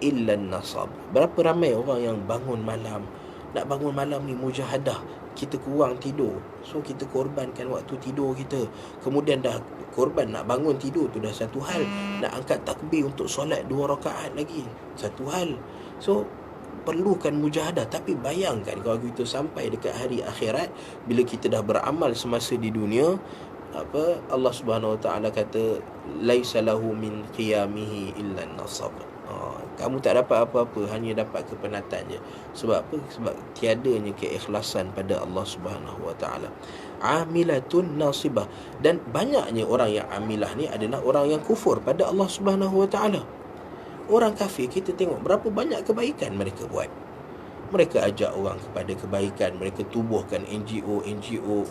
illa an-nasab. Berapa ramai orang yang bangun malam. Nak bangun malam ni mujahadah, kita kurang tidur, so kita korbankan waktu tidur kita. Kemudian dah korban nak bangun tidur tu dah satu hal, nak angkat takbir untuk solat 2 rakaat lagi satu hal. So perlukan mujahadah. Tapi bayangkan kalau kita sampai dekat hari akhirat, bila kita dah beramal semasa di dunia, Allah Subhanahu Wa Taala kata laisa lahu min qiyamihi illa an-nasab. Kamu tak dapat apa-apa, hanya dapat kepenatan je. Sebab apa? Sebab tiadanya keikhlasan pada Allah Subhanahu Wa Taala. Amilatun nasibah. Dan banyaknya orang yang amilah ni adalah orang yang kufur pada Allah Subhanahu Wa Taala. Orang kafir, kita tengok berapa banyak kebaikan mereka buat. Mereka ajak orang kepada kebaikan, mereka tubuhkan NGO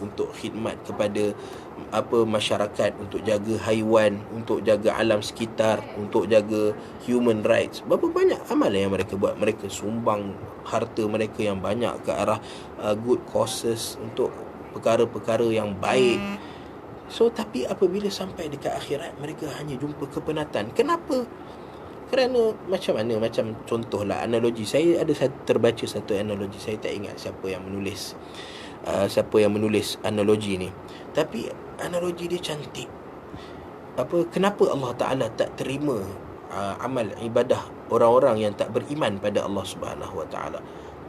untuk khidmat kepada masyarakat, untuk jaga haiwan, untuk jaga alam sekitar, untuk jaga human rights. Berapa banyak amalan yang mereka buat. Mereka sumbang harta mereka yang banyak ke arah good causes, untuk perkara-perkara yang baik. So tapi apabila sampai dekat akhirat, mereka hanya jumpa kepenatan. Kenapa? Kerana macam mana, macam contohlah analogi. Saya ada terbaca satu analogi, saya tak ingat siapa yang menulis analogi ni, tapi analogi dia cantik. Kenapa Allah Ta'ala tak terima amal ibadah orang-orang yang tak beriman pada Allah Subhanahu Wa Ta'ala?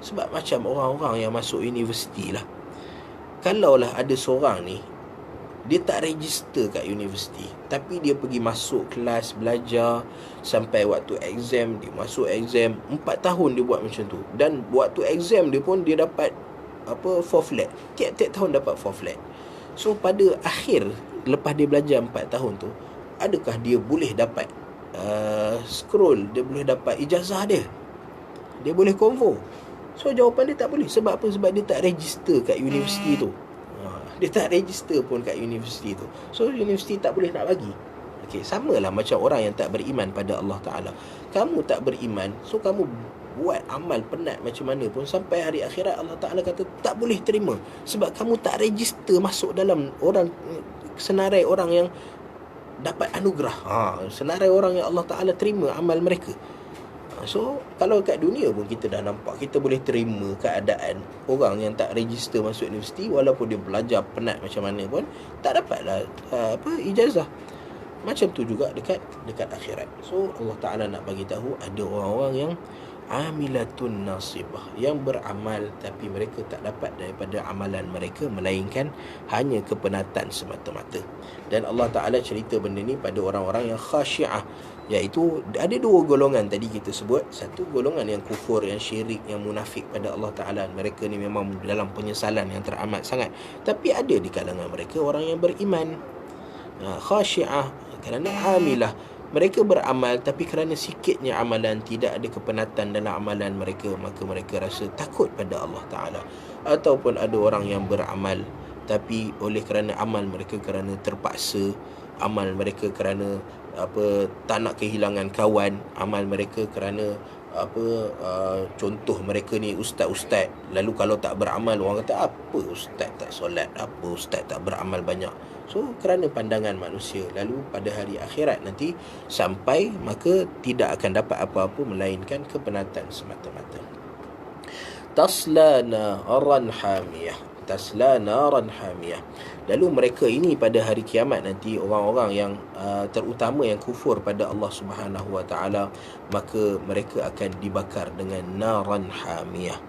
Sebab macam orang-orang yang masuk universiti lah, kalaulah ada seorang ni dia tak register kat universiti, tapi dia pergi masuk kelas belajar sampai waktu exam, dia masuk exam 4 tahun dia buat macam tu, dan waktu exam dia pun dia dapat four flat, tiap-tiap tahun dapat four flat. So pada akhir, lepas dia belajar 4 tahun tu, adakah dia boleh dapat scroll, dia boleh dapat ijazah dia boleh convo? So jawapan dia tak boleh. Sebab apa? Sebab dia tak register kat universiti tu. Dia tak register pun kat universiti tu. So universiti tak boleh nak bagi. Okey, samalah macam orang yang tak beriman pada Allah Ta'ala. Kamu tak beriman, so kamu buat amal penat macam mana pun, sampai hari akhirat Allah Ta'ala kata tak boleh terima. Sebab kamu tak register masuk dalam orang, senarai orang yang dapat anugerah, senarai orang yang Allah Ta'ala terima amal mereka. So kalau kat dunia pun kita dah nampak, kita boleh terima keadaan orang yang tak register masuk universiti, walaupun dia belajar penat macam mana pun, tak dapatlah ijazah. Macam tu juga dekat akhirat. So Allah Ta'ala nak bagi tahu ada orang-orang yang amilatun nasibah, yang beramal tapi mereka tak dapat daripada amalan mereka melainkan hanya kepenatan semata-mata. Dan Allah Ta'ala cerita benda ni pada orang-orang yang khasyi'ah, iaitu ada dua golongan tadi kita sebut. Satu golongan yang kufur, yang syirik, yang munafik pada Allah Ta'ala. Mereka ni memang dalam penyesalan yang teramat sangat. Tapi ada di kalangan mereka orang yang beriman, khasyi'ah, kerana amilah. Mereka beramal tapi kerana sikitnya amalan, tidak ada kepenatan dalam amalan mereka, maka mereka rasa takut pada Allah Ta'ala. Ataupun ada orang yang beramal tapi oleh kerana amal mereka kerana terpaksa, amal mereka kerana tak nak kehilangan kawan, amal mereka kerana contoh mereka ni ustaz-ustaz, lalu kalau tak beramal orang kata apa ustaz tak solat, apa ustaz tak beramal banyak. So kerana pandangan manusia, lalu pada hari akhirat nanti sampai, maka tidak akan dapat apa-apa melainkan kepenatan semata-mata. Tasla naran hamiyah, tasla naran hamiyah. Lalu mereka ini pada hari kiamat nanti, orang-orang yang terutama yang kufur pada Allah Subhanahu Wa Taala, maka mereka akan dibakar dengan naran hamiyah.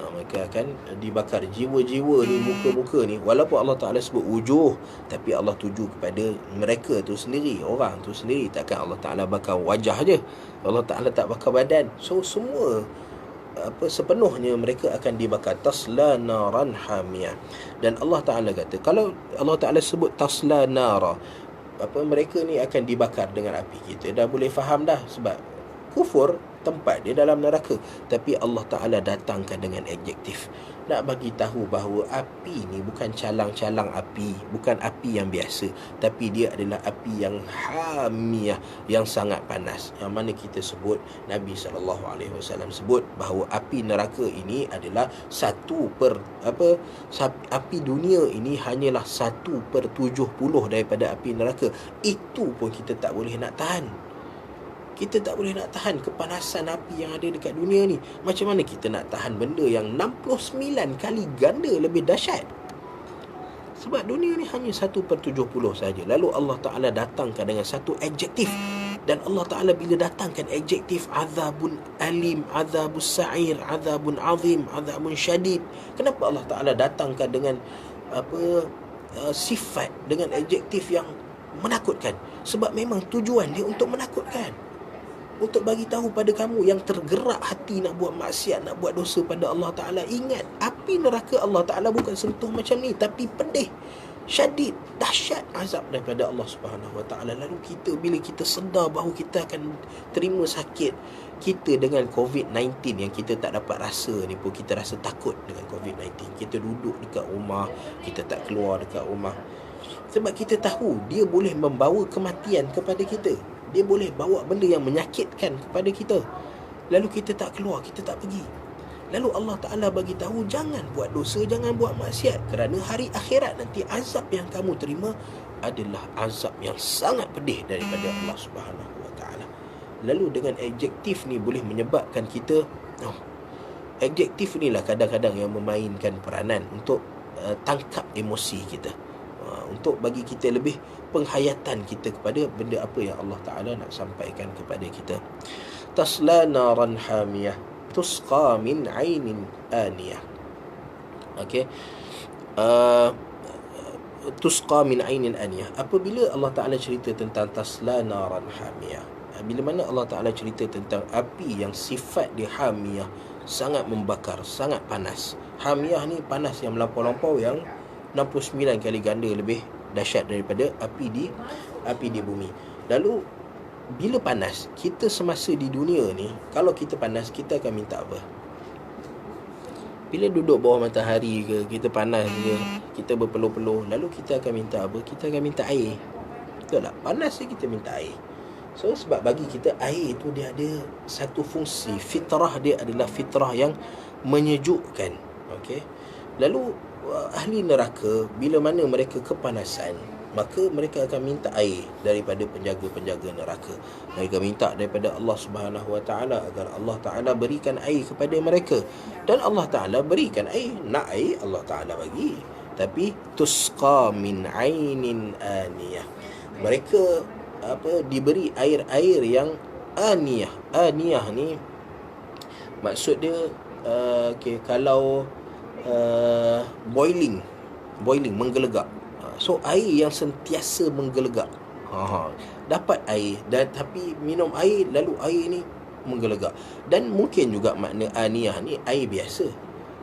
Mereka akan dibakar, jiwa-jiwa ni, muka-muka ni, walaupun Allah Ta'ala sebut wujuh, tapi Allah tuju kepada mereka tu sendiri, orang tu sendiri. Takkan Allah Ta'ala bakar wajah je, Allah Ta'ala tak bakar badan. So semua sepenuhnya mereka akan dibakar. Tasla naran hamiyah. Dan Allah Ta'ala kata, kalau Allah Ta'ala sebut tasla nara, mereka ni akan dibakar dengan api, kita dah boleh faham dah. Sebab kufur tempat dia dalam neraka, tapi Allah Ta'ala datangkan dengan adjektif, nak bagi tahu bahawa api ni bukan calang-calang api, bukan api yang biasa, tapi dia adalah api yang hamiyah, yang sangat panas. Yang mana kita sebut, Nabi SAW sebut bahawa api neraka ini adalah api dunia ini hanyalah 1/70 daripada api neraka. Itu pun kita tak boleh nak tahan. Kita tak boleh nak tahan kepanasan api yang ada dekat dunia ni. Macam mana kita nak tahan benda yang 69 kali ganda lebih dahsyat? Sebab dunia ni hanya 1/70 saja. Lalu Allah Ta'ala datangkan dengan satu adjektif. Dan Allah Ta'ala bila datangkan adjektif azabun alim, azabus sa'ir, azabun azim, azabun syadid, kenapa Allah Ta'ala datangkan dengan sifat, dengan adjektif yang menakutkan? Sebab memang tujuan dia untuk menakutkan, untuk bagi tahu pada kamu yang tergerak hati nak buat maksiat, nak buat dosa pada Allah Ta'ala. Ingat, api neraka Allah Ta'ala bukan sentuh macam ni, tapi pedih, syadid, dahsyat azab daripada Allah Subhanahu Wa Ta'ala. Lalu kita, bila kita sedar bahawa kita akan terima sakit kita dengan COVID-19 yang kita tak dapat rasa ni pun, kita rasa takut dengan COVID-19. Kita duduk dekat rumah, kita tak keluar dekat rumah, sebab kita tahu dia boleh membawa kematian kepada kita. Dia boleh bawa benda yang menyakitkan kepada kita. Lalu kita tak keluar, kita tak pergi. Lalu Allah Ta'ala bagi tahu, jangan buat dosa, jangan buat maksiat, kerana hari akhirat nanti azab yang kamu terima adalah azab yang sangat pedih daripada Allah Subhanahu Wa Ta'ala. Lalu dengan adjektif ni boleh menyebabkan kita, adjektif ni lah kadang-kadang yang memainkan peranan untuk tangkap emosi kita, untuk bagi kita lebih penghayatan kita kepada benda apa yang Allah Ta'ala nak sampaikan kepada kita. Tasla naran hamiyah. tusqa min ainin aniyah. Okey. uh, Tusqa min ainin aniyah. Apabila Allah Ta'ala cerita tentang tasla naran hamiyah, bila mana Allah Ta'ala cerita tentang api yang sifat dia hamiyah, sangat membakar, sangat panas. Hamiyah ni panas yang melampau-lampau, yang 69 kali ganda lebih dahsyat daripada api di bumi. Lalu bila panas, kita semasa di dunia ni, kalau kita panas, kita akan minta apa? Bila duduk bawah matahari ke, kita panas ke, kita berpeluh-peluh, lalu kita akan minta apa? Kita akan minta air. Betul tak? Panas je kita minta air. So sebab bagi kita air tu dia ada satu fungsi, fitrah dia adalah fitrah yang menyejukkan. Okey. Lalu ahli neraka, bila mana mereka kepanasan, maka mereka akan minta air daripada penjaga-penjaga neraka. Mereka minta daripada Allah Subhanahu Wa Taala agar Allah Taala berikan air kepada mereka, dan Allah Taala berikan air. Nak air Allah Taala bagi, tapi tusqa min ainin aniyah. Mereka diberi air-air yang aniyah. Aniyah ni maksud dia kalau boiling menggelegak. So air yang sentiasa menggelegak. Dapat air, dan tapi minum air, lalu air ni menggelegak. Dan mungkin juga makna aniyah ni air biasa,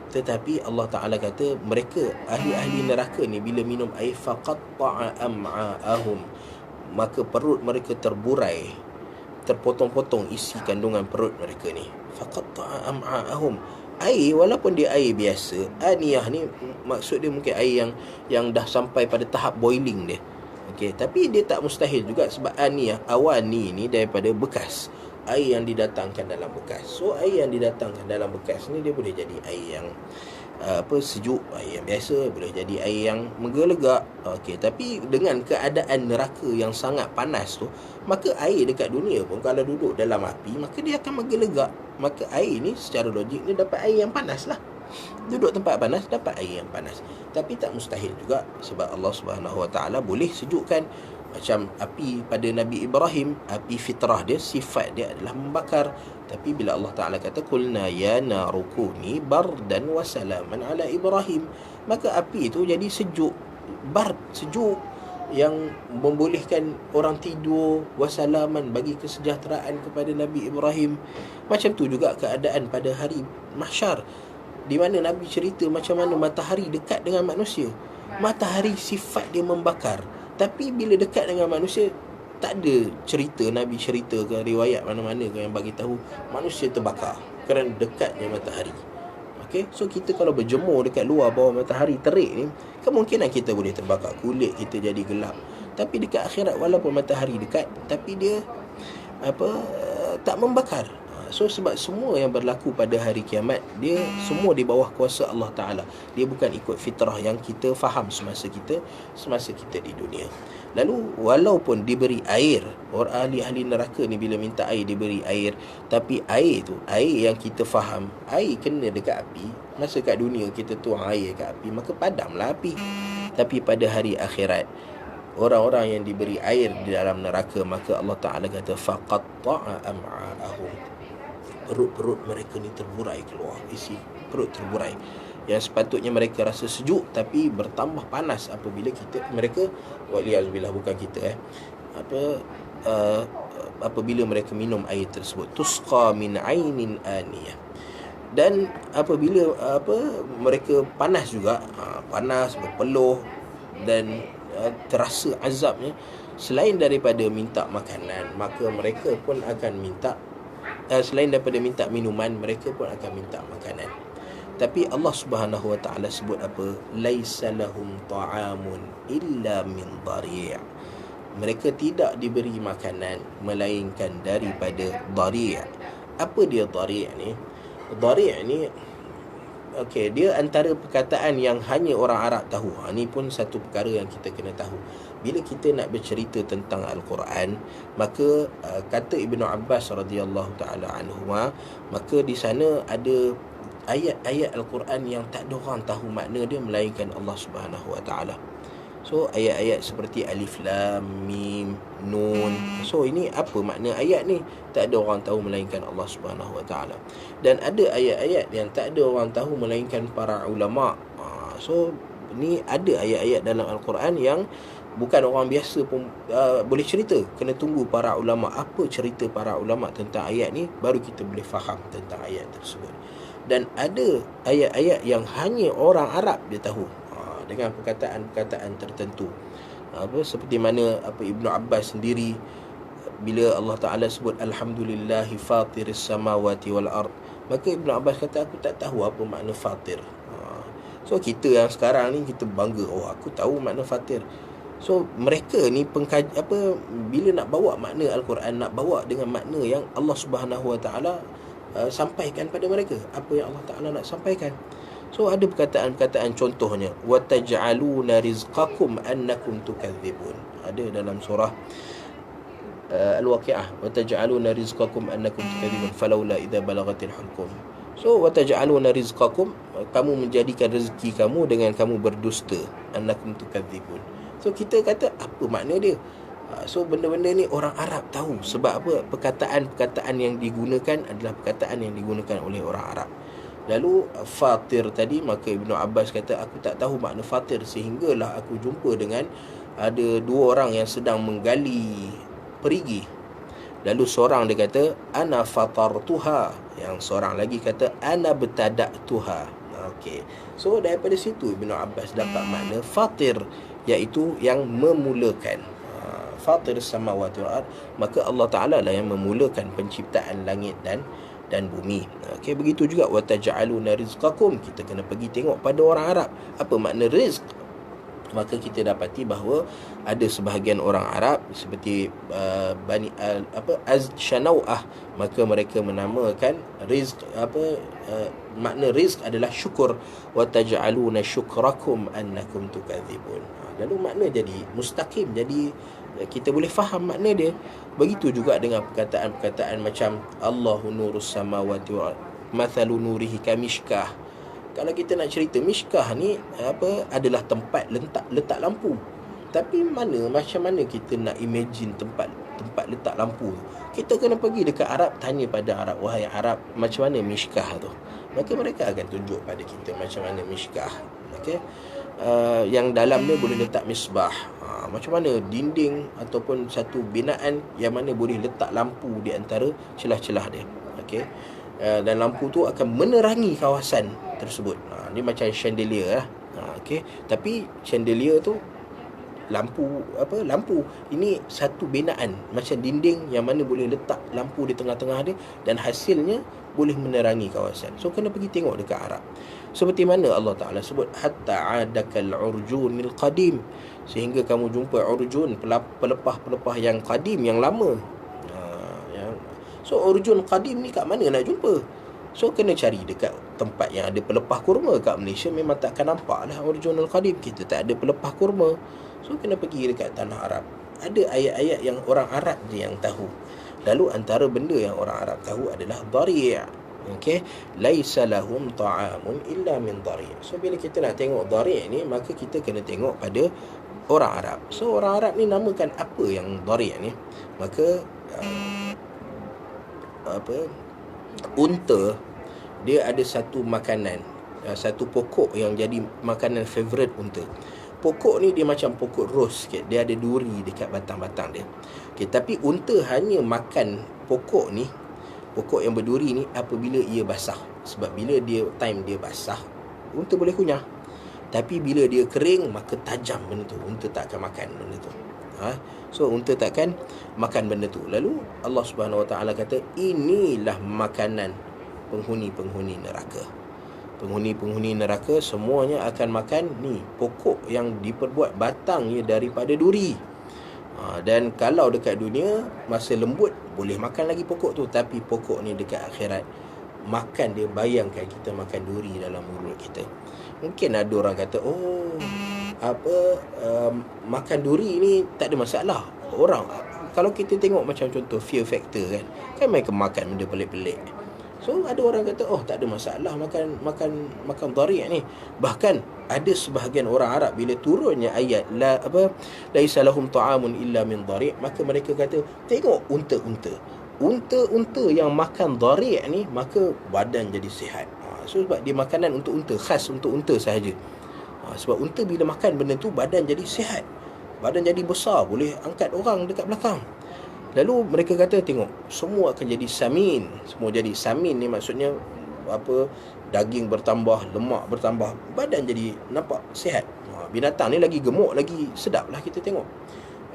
tetapi Allah Ta'ala kata mereka ahli-ahli neraka ni bila minum air faqatta'a am'a'ahum, maka perut mereka terburai, terpotong-potong isi kandungan perut mereka ni. Faqatta'a am'a'ahum. Air walaupun dia air biasa, aniyah ni maksud dia mungkin air yang dah sampai pada tahap boiling dia. Okey, tapi dia tak mustahil juga, sebab aniyah, awani ni daripada bekas, air yang didatangkan dalam bekas. So air yang didatangkan dalam bekas ni dia boleh jadi air yang sejuk, air yang biasa, boleh jadi air yang menggelegak. Okey, tapi dengan keadaan neraka yang sangat panas tu, maka air dekat dunia pun kalau duduk dalam api, maka dia akan menggelegak. Maka air ni secara logik ni dapat air yang panas lah. Duduk tempat panas, dapat air yang panas. Tapi tak mustahil juga, sebab Allah Subhanahu Wa Taala boleh sejukkan. Macam api pada Nabi Ibrahim, api fitrah dia, sifat dia adalah membakar. Tapi bila Allah Ta'ala kata qulna ya narukuni bardan wa salaman ala Ibrahim, maka api itu jadi sejuk, sejuk yang membolehkan orang tidur, wasalaman, bagi kesejahteraan kepada Nabi Ibrahim. Macam tu juga keadaan pada hari mahsyar, di mana Nabi cerita macam mana matahari dekat dengan manusia. Matahari sifat dia membakar, tapi bila dekat dengan manusia, tak ada cerita, Nabi cerita ke riwayat mana-mana ke yang bagi tahu manusia terbakar kerana dekatnya matahari. Okey, so kita kalau berjemur dekat luar bawah matahari terik ni, kemungkinan kita boleh terbakar, kulit kita jadi gelap. Tapi dekat akhirat, walaupun matahari dekat, tapi dia tak membakar. So sebab semua yang berlaku pada hari kiamat, dia semua di bawah kuasa Allah Ta'ala. Dia bukan ikut fitrah yang kita faham semasa kita di dunia. Lalu walaupun diberi air, orang ahli-ahli neraka ni bila minta air diberi air, tapi air tu, air yang kita faham, air kena dekat api. Masa kat dunia kita tuang air kat api, maka padamlah api. Tapi pada hari akhirat, orang-orang yang diberi air di dalam neraka, maka Allah Ta'ala kata faqatta'a am'a'ahum, perut-perut mereka ni terburai keluar, isi perut terburai, yang sepatutnya mereka rasa sejuk, tapi bertambah panas apabila mereka waliyazubillah, bukan kita apabila mereka minum air tersebut. Tusqa min ainin aniyah. Dan apabila mereka panas juga, panas, berpeluh, dan terasa azabnya, selain daripada minta makanan, maka mereka pun akan minta, selain daripada minta minuman, mereka pun akan minta makanan. Tapi Allah Subhanahu Wa Taala sebut apa? Laisa lahum ta'amun illa min dhari'. Mereka tidak diberi makanan melainkan daripada dhari'. Apa dia dhari' ni? Dhari' ni dia antara perkataan yang hanya orang Arab tahu. Ini pun satu perkara yang kita kena tahu. Bila kita nak bercerita tentang Al-Quran, maka kata Ibnu Abbas radhiyallahu taala anhuma, maka di sana ada ayat-ayat Al-Quran yang tak ada orang tahu makna dia melainkan Allah Subhanahu Wa Taala. So ayat-ayat seperti alif lam mim nun, so ini apa makna ayat ni? Tak ada orang tahu melainkan Allah Subhanahu Wa Taala. Dan ada ayat-ayat yang tak ada orang tahu melainkan para ulama. So ni ada ayat-ayat dalam Al-Quran yang bukan orang biasa pun boleh cerita. Kena tunggu para ulama. Apa cerita para ulama tentang ayat ni, baru kita boleh faham tentang ayat tersebut. Dan ada ayat-ayat yang hanya orang Arab dia tahu, dengan perkataan-perkataan tertentu. Seperti mana Ibnu Abbas sendiri, bila Allah Ta'ala sebut Alhamdulillahi fatiris samawati wal ard, maka Ibnu Abbas kata, aku tak tahu apa makna fatir. So kita yang sekarang ni, kita bangga, aku tahu makna fatir. So mereka ni bila nak bawa makna Al-Quran, nak bawa dengan makna yang Allah Subhanahu Wa Taala sampaikan pada mereka, apa yang Allah Ta'ala nak sampaikan. So ada perkataan-perkataan, contohnya wataj'aluna rizqakum annakum tukadzibun. Ada dalam surah Al-Waqi'ah, wataj'aluna rizqakum annakum tukadzibun falaula idza balagatil hulqum. So wataj'aluna rizqakum, kamu menjadikan rezeki kamu dengan kamu berdusta, annakum tukadzibun. So kita kata apa makna dia? So benda-benda ni orang Arab tahu. Sebab apa? Perkataan-perkataan yang digunakan adalah perkataan yang digunakan oleh orang Arab. Lalu fatir tadi, maka Ibnu Abbas kata, aku tak tahu makna fatir, sehinggalah aku jumpa dengan ada dua orang yang sedang menggali perigi. Lalu seorang dia kata ana fatartuha, yang seorang lagi kata ana betada'tuha. Okey. So daripada situ Ibnu Abbas dapat makna fatir, iaitu yang memulakan. Fatir samawati wal ard, maka Allah Ta'ala lah yang memulakan penciptaan langit dan bumi. Okey, begitu juga wataj'aluna rizqakum, kita kena pergi tengok pada orang Arab apa makna rizq. Maka kita dapati bahawa ada sebahagian orang Arab seperti Bani Az-Shanau'ah, maka mereka menamakan rizq makna rizq adalah syukur. Wataj'aluna syukrakum annakum tukadzibun. Lalu makna jadi mustaqim, jadi kita boleh faham makna dia. Begitu juga dengan perkataan-perkataan macam Allahu nurus samawati wal ard, mathalu nurihi kamishkah. Kalau kita nak cerita mishkah ni adalah tempat letak lampu. Tapi macam mana kita nak imagine tempat letak lampu? Kita kena pergi dekat Arab, tanya pada Arab, wahai Arab, macam mana mishkah tu? Maka mereka akan tunjuk pada kita macam mana mishkah. Okey. Yang dalam dia boleh letak misbah. Macam mana dinding ataupun satu binaan yang mana boleh letak lampu di antara celah-celah dia. Okey. Dan lampu tu akan menerangi kawasan tersebut. Ni macam chandelier lah. Okey. Tapi chandelier tu lampu ini satu binaan macam dinding yang mana boleh letak lampu di tengah-tengah dia, dan hasilnya boleh menerangi kawasan. So kena pergi tengok dekat Arab. Seperti mana Allah Ta'ala sebut hatta adakal urjunil qadim, sehingga kamu jumpa urjun, pelepah-pelepah yang qadim, yang lama. So urjun qadim ni kat mana nak jumpa? So kena cari dekat tempat yang ada pelepah kurma. Kat Malaysia memang takkan nampak lah urjunul qadim, kita tak ada pelepah kurma. So kena pergi dekat tanah Arab. Ada ayat-ayat yang orang Arab je yang tahu. Lalu antara benda yang orang Arab tahu adalah dhari'. Okey, laisa lahum ta'amun illa min dhari'. So bila kita nak tengok dhari' ni, maka kita kena tengok pada orang Arab. So orang Arab ni namakan apa yang dhari' ni? Maka unta dia ada satu makanan, satu pokok yang jadi makanan favorite unta. Pokok ni dia macam pokok ros sikit, dia ada duri dekat batang-batang dia. Okey, tapi unta hanya makan pokok ni, pokok yang berduri ni, apabila ia basah. Sebab bila time dia basah, unta boleh kunyah. Tapi bila dia kering, maka tajam benda tu. Unta tak akan makan benda tu. So unta takkan makan benda tu. Lalu Allah Subhanahu Wa Taala kata, inilah makanan penghuni-penghuni neraka. Penghuni-penghuni neraka semuanya akan makan ni pokok yang diperbuat batangnya daripada duri. Dan kalau dekat dunia masa lembut boleh makan lagi pokok tu, tapi pokok ni dekat akhirat makan dia, bayangkan kita makan duri dalam mulut kita. Mungkin ada orang kata, makan duri ni tak ada masalah. Orang kalau kita tengok macam contoh Fear Factor kan mereka makan benda pelik-pelik. So ada orang kata, oh tak ada masalah makan dhari' ni. Bahkan ada sebahagian orang Arab bila turunnya ayat laisa lahum ta'amun illa min dhari', maka mereka kata, tengok unta-unta yang makan dhari' ni, maka badan jadi sihat. So sebab dia makanan untuk unta, khas untuk unta sahaja. Sebab unta bila makan benda tu, badan jadi sihat, badan jadi besar, boleh angkat orang dekat belakang. Lalu mereka kata, tengok, semua akan jadi samin. Semua jadi samin ni maksudnya daging bertambah, lemak bertambah, badan jadi nampak sihat. Binatang ni lagi gemuk, lagi sedap lah kita tengok.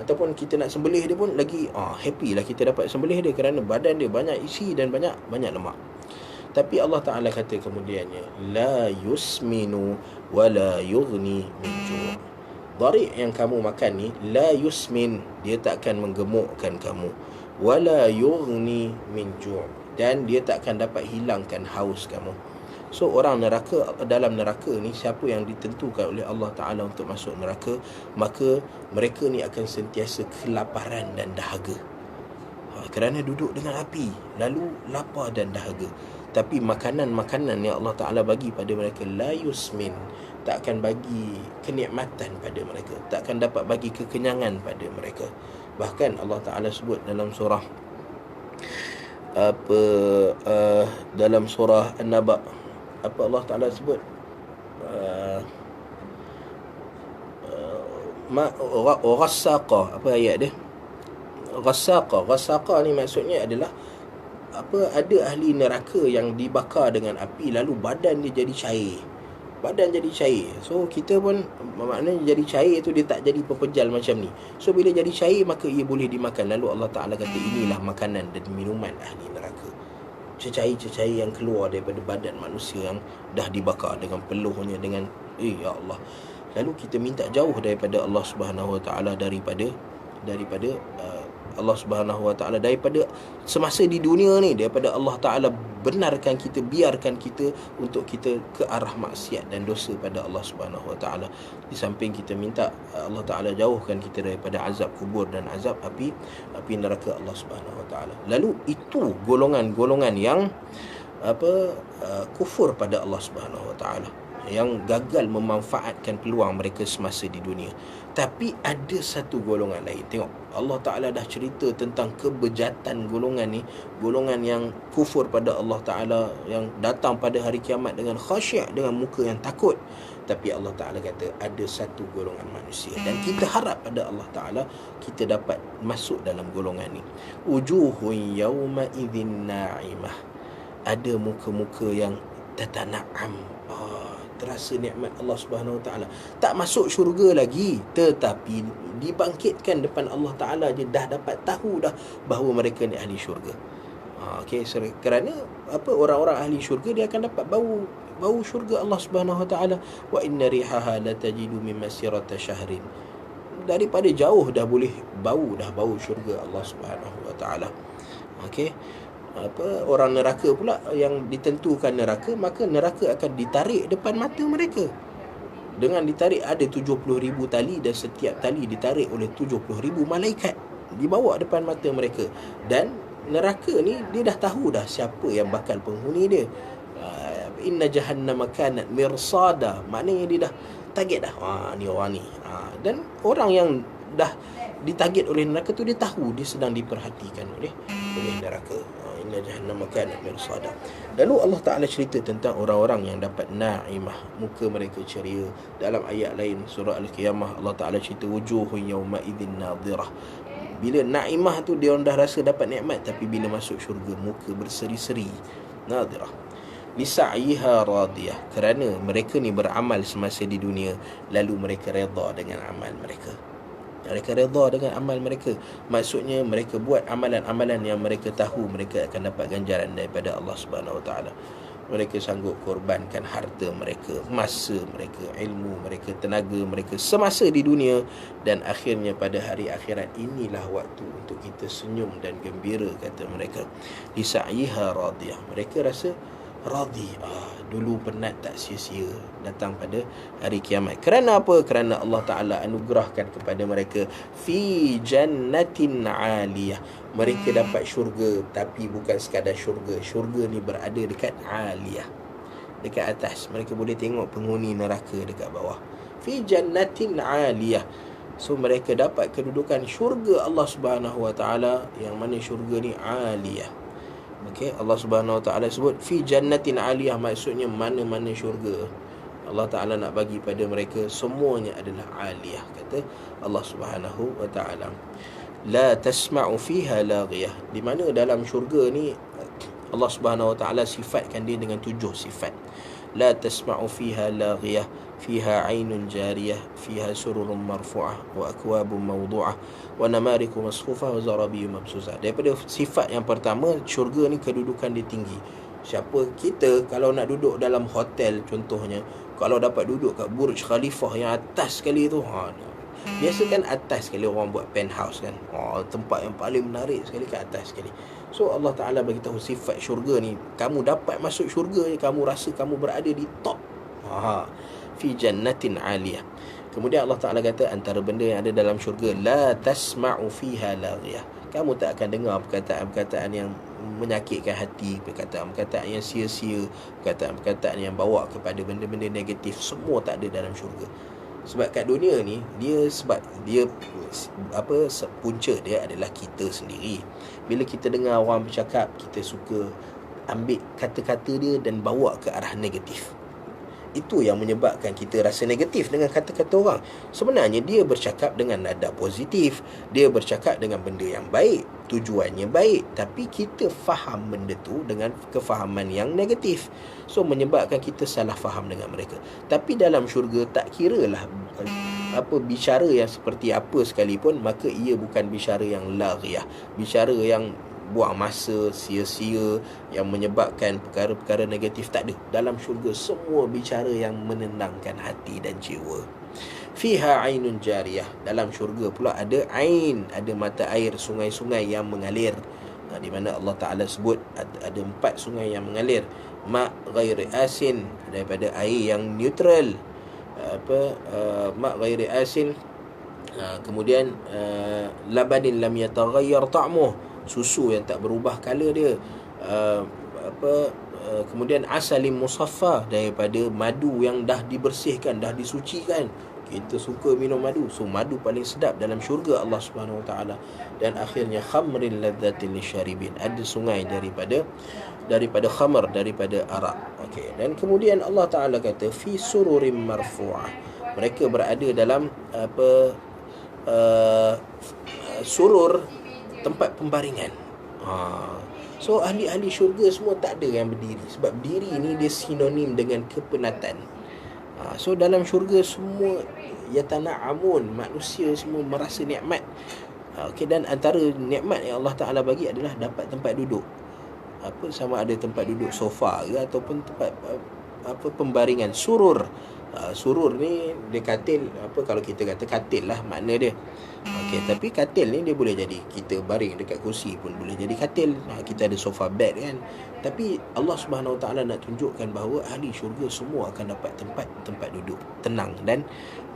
Ataupun kita nak sembelih dia pun lagi happy lah kita dapat sembelih dia, kerana badan dia banyak isi dan banyak lemak. Tapi Allah Ta'ala kata kemudiannya, la yusminu wa la yughni min ju'. Dhari' yang kamu makan ni, la yusmin, dia tak akan menggemukkan kamu, wala yughni min ju', dan dia tak akan dapat hilangkan haus kamu. So orang neraka, dalam neraka ni, siapa yang ditentukan oleh Allah Ta'ala untuk masuk neraka, maka mereka ni akan sentiasa kelaparan dan dahaga. Kerana duduk dengan api, lalu lapar dan dahaga. Tapi makanan-makanan yang Allah Ta'ala bagi pada mereka, la yusmin, tak akan bagi kenikmatan pada mereka, tak akan dapat bagi kekenyangan pada mereka. Bahkan Allah Ta'ala sebut dalam surah dalam surah An-Naba, apa Allah Ta'ala sebut? Ghassaqa, apa ayat dia? Ghassaqa ni maksudnya adalah ada ahli neraka yang dibakar dengan api, lalu badan dia jadi cair. So kita pun, maknanya jadi cair tu, dia tak jadi pepejal macam ni. So bila jadi cair, maka ia boleh dimakan. Lalu Allah Ta'ala kata, inilah makanan dan minuman ahli neraka. Cecair-cecair yang keluar daripada badan manusia yang dah dibakar dengan peluhnya, dengan ya Allah. Lalu kita minta jauh daripada Allah Subhanahu Wa Ta'ala, daripada Allah Subhanahu Wa Ta'ala, daripada semasa di dunia ni, daripada Allah Ta'ala benarkan kita, biarkan kita untuk kita ke arah maksiat dan dosa pada Allah Subhanahu Wa Ta'ala. Di samping kita minta Allah Ta'ala jauhkan kita daripada azab kubur dan azab api neraka Allah Subhanahu Wa Ta'ala. Lalu itu golongan-golongan yang kufur pada Allah Subhanahu Wa Ta'ala, yang gagal memanfaatkan peluang mereka semasa di dunia. Tapi ada satu golongan lain. Tengok, Allah Ta'ala dah cerita tentang kebejatan golongan ni, golongan yang kufur pada Allah Ta'ala, yang datang pada hari kiamat dengan khasyik, dengan muka yang takut. Tapi Allah Ta'ala kata, ada satu golongan manusia, dan kita harap pada Allah Ta'ala kita dapat masuk dalam golongan ni. Wujuhun yawma idzin na'imah. Ada muka-muka yang tatana'am, terasa nikmat Allah Subhanahu Wa Ta'ala. Tak masuk syurga lagi, tetapi dibangkitkan depan Allah Ta'ala je, dah dapat tahu dah bahawa mereka ni ahli syurga. Kerana orang-orang ahli syurga, dia akan dapat bau syurga Allah Subhanahu Wa Ta'ala. Wa inna rihaha la tajidu min masirata syahrin. Daripada jauh dah boleh bau syurga Allah Subhanahu Wa Ta'ala. Orang neraka pula yang ditentukan neraka, maka neraka akan ditarik depan mata mereka. Dengan ditarik, ada 70,000 tali, dan setiap tali ditarik oleh 70,000 malaikat, dibawa depan mata mereka. Dan neraka ni, dia dah tahu dah siapa yang bakal penghuni dia. Inna jahannama kanat mirsada, maknanya dia dah target dah, ni orang ni. Dan orang yang dah ditarget oleh neraka tu, dia tahu dia sedang diperhatikan oleh neraka. Inna jahannama kanat mirsada. Lalu Allah Ta'ala cerita tentang orang-orang yang dapat na'imah, muka mereka ceria. Dalam ayat lain surah Al-Qiyamah, Allah Ta'ala cerita wujuhun yawma idzin nadhirah. Bila na'imah tu, dia orang dah rasa dapat nikmat, tapi bila masuk syurga, muka berseri-seri, nadhirah. Lisa'yiha radiyah, kerana mereka ni beramal semasa di dunia, lalu mereka redha dengan amal mereka. Mereka redha dengan amal mereka. Maksudnya mereka buat amalan-amalan yang mereka tahu mereka akan dapat ganjaran daripada Allah Subhanahu Wa Ta'ala. Mereka sanggup korbankan harta mereka, masa mereka, ilmu mereka, tenaga mereka semasa di dunia. Dan akhirnya pada hari akhirat, inilah waktu untuk kita senyum dan gembira, kata mereka. Lisa'yiha radiyah. Mereka rasa radhi. Dulu penat tak sia-sia datang pada hari kiamat. Kerana apa? Kerana Allah Ta'ala anugerahkan kepada mereka fi jannatin aliyah. Mereka dapat syurga, tapi bukan sekadar syurga. Syurga ni berada dekat aliyah, dekat atas. Mereka boleh tengok penghuni neraka dekat bawah. Fi jannatin aliyah. So mereka dapat kedudukan syurga Allah Subhanahu Wa Ta'ala, yang mana syurga ni aliyah. Okey, Allah Subhanahu Wa Ta'ala sebut fi jannatin aliyah, maksudnya mana-mana syurga Allah Ta'ala nak bagi pada mereka semuanya adalah aliyah, kata Allah Subhanahu Wa Ta'ala. La tasma'u fiha laghiyah, di mana dalam syurga ni Allah Subhanahu Wa Ta'ala sifatkan dia dengan 7 sifat. La tasma'u fiha laghiyah, fiha ainun jariyah, fiha sururun marfu'ah, wa akwabun mawdu'ah, wa namariku masfufah, wa zarabiyu mabsusah. Daripada sifat yang pertama, syurga ni kedudukan dia tinggi. Siapa kita kalau nak duduk dalam hotel contohnya, kalau dapat duduk kat Burj Khalifah yang atas sekali tu, biasa kan atas sekali orang buat penthouse kan, tempat yang paling menarik sekali kat atas sekali. So Allah Ta'ala bagi tahu sifat syurga ni, kamu dapat masuk syurga ni, kamu rasa kamu berada di top. Fi jannatin aliyah. Kemudian Allah Ta'ala kata antara benda yang ada dalam syurga, la tasma'u fiha laghiyah, kamu tak akan dengar perkataan-perkataan yang menyakitkan hati, perkataan-perkataan yang sia-sia, perkataan-perkataan yang bawa kepada benda-benda negatif, semua tak ada dalam syurga. Sebab kat dunia ni punca dia adalah kita sendiri. Bila kita dengar orang bercakap, kita suka ambil kata-kata dia dan bawa ke arah negatif. Itu yang menyebabkan kita rasa negatif dengan kata-kata orang. Sebenarnya dia bercakap dengan nada positif, dia bercakap dengan benda yang baik, tujuannya baik, tapi kita faham benda tu dengan kefahaman yang negatif. So menyebabkan kita salah faham dengan mereka. Tapi dalam syurga tak kiralah bicara yang seperti apa sekalipun, maka ia bukan bicara yang laghiyah, bicara yang buang masa, sia-sia, yang menyebabkan perkara-perkara negatif. Tak ada. Dalam syurga semua bicara yang menenangkan hati dan jiwa. Fiha ainun jariyah. Dalam syurga pula ada ain, ada mata air, sungai-sungai yang mengalir. Di mana Allah Ta'ala sebut ada 4 sungai yang mengalir. Ma' ghairi asin, daripada air yang neutral. Ma' ghairi asin. Kemudian labanin lam yataghayyar ta'muh, susu yang tak berubah color dia. Kemudian asalim musaffa, daripada madu yang dah dibersihkan, dah disucikan. Kita suka minum madu, so madu paling sedap dalam syurga Allah Subhanahu Wa Ta'ala. Dan akhirnya khamrin ladzatin lisyaribin, ada sungai daripada khamar, daripada arak. Okey, dan kemudian Allah Ta'ala kata fi sururim marfu'ah, mereka berada dalam surur, tempat pembaringan. So ahli-ahli syurga semua tak ada yang berdiri, sebab berdiri ni dia sinonim dengan kepenatan. So dalam syurga semua yatana'amun, manusia semua merasa nikmat. Okey, dan antara nikmat yang Allah Ta'ala bagi adalah dapat tempat duduk. Sama ada tempat duduk sofa ke ataupun tempat pembaringan, surur. Surur ni dia katil, kalau kita kata katil lah makna dia. Okey, tapi katil ni dia boleh jadi kita baring dekat kursi pun boleh jadi katil. Kita ada sofa bed kan. Tapi Allah Subhanahu Wa Ta'ala nak tunjukkan bahawa ahli syurga semua akan dapat tempat duduk tenang dan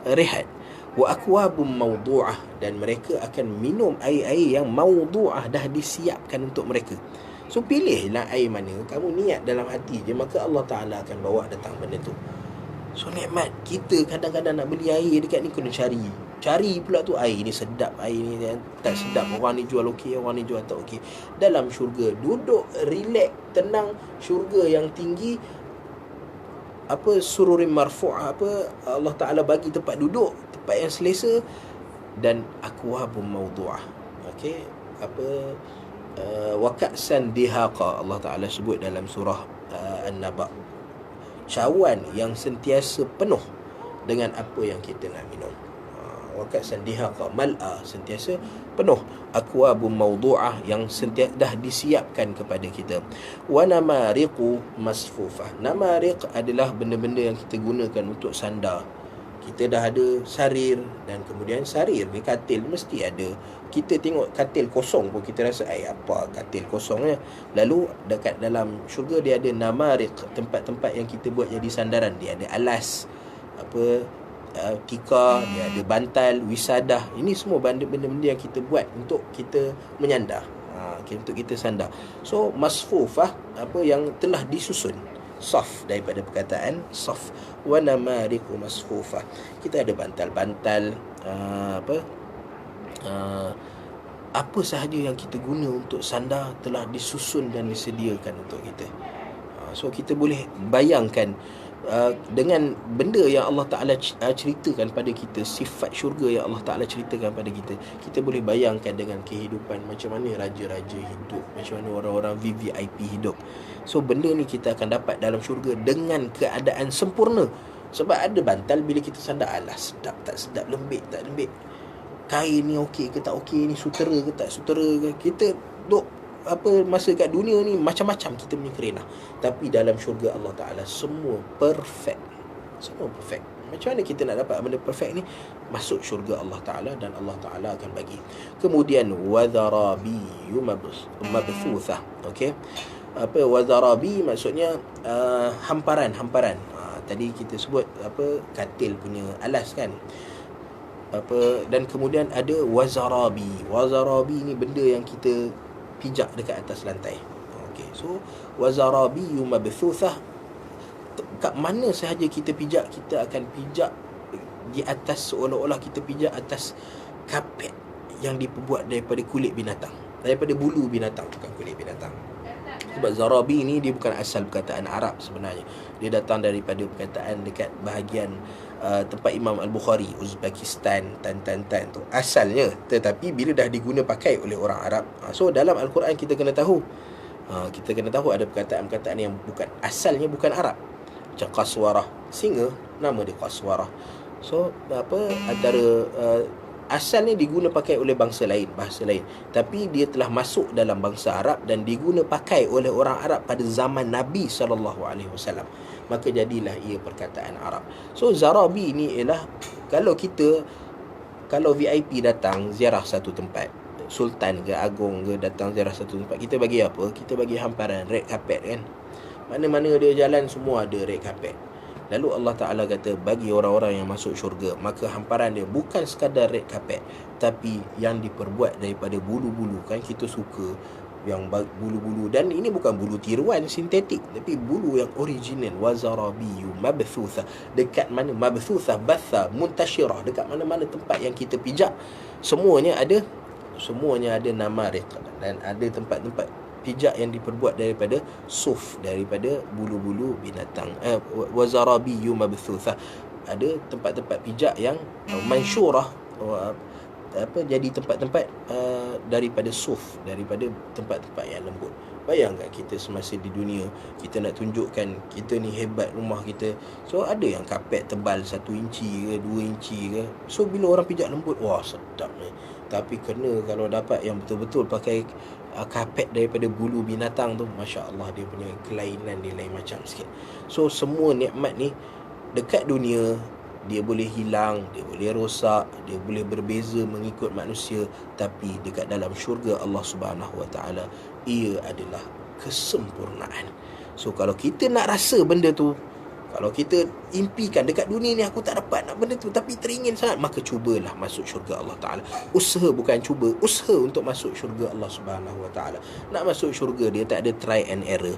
rehat. Wa akwabum mawdu'ah, dan mereka akan minum air-air yang mawdu'ah, dah disiapkan untuk mereka. So pilihlah air mana kamu niat dalam hati je, maka Allah Ta'ala akan bawa datang benda tu. So nikmat. Kita kadang-kadang nak beli air dekat ni kena cari pula tu air ni sedap, air ni tak sedap, orang ni jual okey, orang ni jual tak okey. Dalam syurga duduk relax, tenang, syurga yang tinggi, sururim marfu'ah, Allah Ta'ala bagi tempat duduk, tempat yang selesa, dan akwabum mawdu'ah. Okey, wa ka'san dihaqa, Allah Ta'ala sebut dalam surah An-Naba, cawan yang sentiasa penuh dengan apa yang kita nak minum. Wakat sandihaqa mal'a, sentiasa penuh. Akwabum mawdu'ah, yang sentiasa dah disiapkan kepada kita. Wa namariqu masfufah. Namariq adalah benda-benda yang kita gunakan untuk sandar. Kita dah ada sarir, dan kemudian sarir ni, katil mesti ada. Kita tengok katil kosong pun kita rasa apa katil kosongnya. Lalu dekat dalam syurga dia ada namariq, tempat-tempat yang kita buat jadi sandaran. Dia ada alas, tikar, dia ada bantal, wisadah. Ini semua benda-benda yang kita buat untuk kita menyandar, untuk kita sandar. So masfufah, yang telah disusun. Saf, daripada perkataan saf, wa namariqu masfufah. Kita ada bantal-bantal, apa sahaja yang kita guna untuk sandar telah disusun dan disediakan untuk kita. So kita boleh bayangkan dengan benda yang Allah Ta'ala ceritakan pada kita, sifat syurga yang Allah Ta'ala ceritakan pada kita, kita boleh bayangkan dengan kehidupan macam mana raja-raja hidup, macam mana orang-orang VVIP hidup. So benda ni kita akan dapat dalam syurga dengan keadaan sempurna. Sebab ada bantal, bila kita sandar, alah sedap tak sedap, lembik tak lembik, kain ni okey ke tak okey, ni sutera ke tak sutera ke. Kita duk masa kat dunia ni macam-macam kita punya kerana, tapi dalam syurga Allah Ta'ala semua perfect. Semua perfect. Macam mana kita nak dapat benda perfect ni? Masuk syurga Allah Ta'ala, dan Allah Ta'ala akan bagi. Kemudian wadharabi mabthuthah. Okey, wadharabi maksudnya hamparan-hamparan. Tadi kita sebut katil punya alas kan, dan kemudian ada wazarabi. Wazarabi ni benda yang kita pijak dekat atas lantai. Okey, so wazarabi mabthuthah, kat mana sahaja kita pijak, kita akan pijak di atas, seolah-olah kita pijak atas kapet yang diperbuat daripada kulit binatang, daripada bulu binatang, bukan kulit binatang. Sebab zarabi ni dia bukan asal perkataan Arab sebenarnya. Dia datang daripada perkataan dekat bahagian tempat Imam Al-Bukhari, Uzbekistan, tan tu asalnya. Tetapi bila dah diguna pakai oleh orang Arab, so dalam Al-Quran kita kena tahu, ada perkataan-perkataan yang bukan asalnya bukan Arab. Macam qaswarah, singa, nama dia qaswarah. So antara asalnya diguna pakai oleh bangsa lain, bahasa lain, tapi dia telah masuk dalam bangsa Arab dan diguna pakai oleh orang Arab pada zaman Nabi SAW. Maka jadilah ia perkataan Arab. So zarabi ni ialah, kalau VIP datang ziarah satu tempat, sultan ke agung ke datang ziarah satu tempat, kita bagi apa? Kita bagi hamparan, red carpet kan. Mana-mana dia jalan semua ada red carpet. Lalu Allah Ta'ala kata, bagi orang-orang yang masuk syurga, maka hamparan dia bukan sekadar red carpet, tapi yang diperbuat daripada bulu-bulu. Kan kita suka yang bulu-bulu, dan ini bukan bulu tiruan sintetik, tapi bulu yang original. Wazarabiyu mabthutha, dekat mana mabthutha, batha, muntashirah, dekat mana-mana tempat yang kita pijak, semuanya ada namariq, dan ada tempat-tempat pijak yang diperbuat daripada suf, daripada bulu-bulu binatang. Wazarabiyu mabthutha, ada tempat-tempat pijak yang mansyurah, jadi tempat-tempat daripada suf, daripada tempat-tempat yang lembut. Bayangkan kita semasa di dunia, kita nak tunjukkan kita ni hebat rumah kita. So ada yang kapet tebal 1 inci ke 2 inci ke. So bila orang pijak lembut, wah sedap ni. Tapi kena kalau dapat yang betul-betul pakai kapet daripada bulu binatang tu, Masya Allah, dia punya kelainan dia lain macam sikit. So semua nikmat ni dekat dunia dia boleh hilang, dia boleh rosak, dia boleh berbeza mengikut manusia, tapi dekat dalam syurga Allah Subhanahu Wa Taala, ia adalah kesempurnaan. So kalau kita nak rasa benda tu, kalau kita impikan dekat dunia ni aku tak dapat nak benda tu, tapi teringin sangat, maka cubalah masuk syurga Allah Ta'ala. Usaha, bukan cuba, usaha untuk masuk syurga Allah Subhanahu Wa Ta'ala. Nak masuk syurga dia tak ada try and error.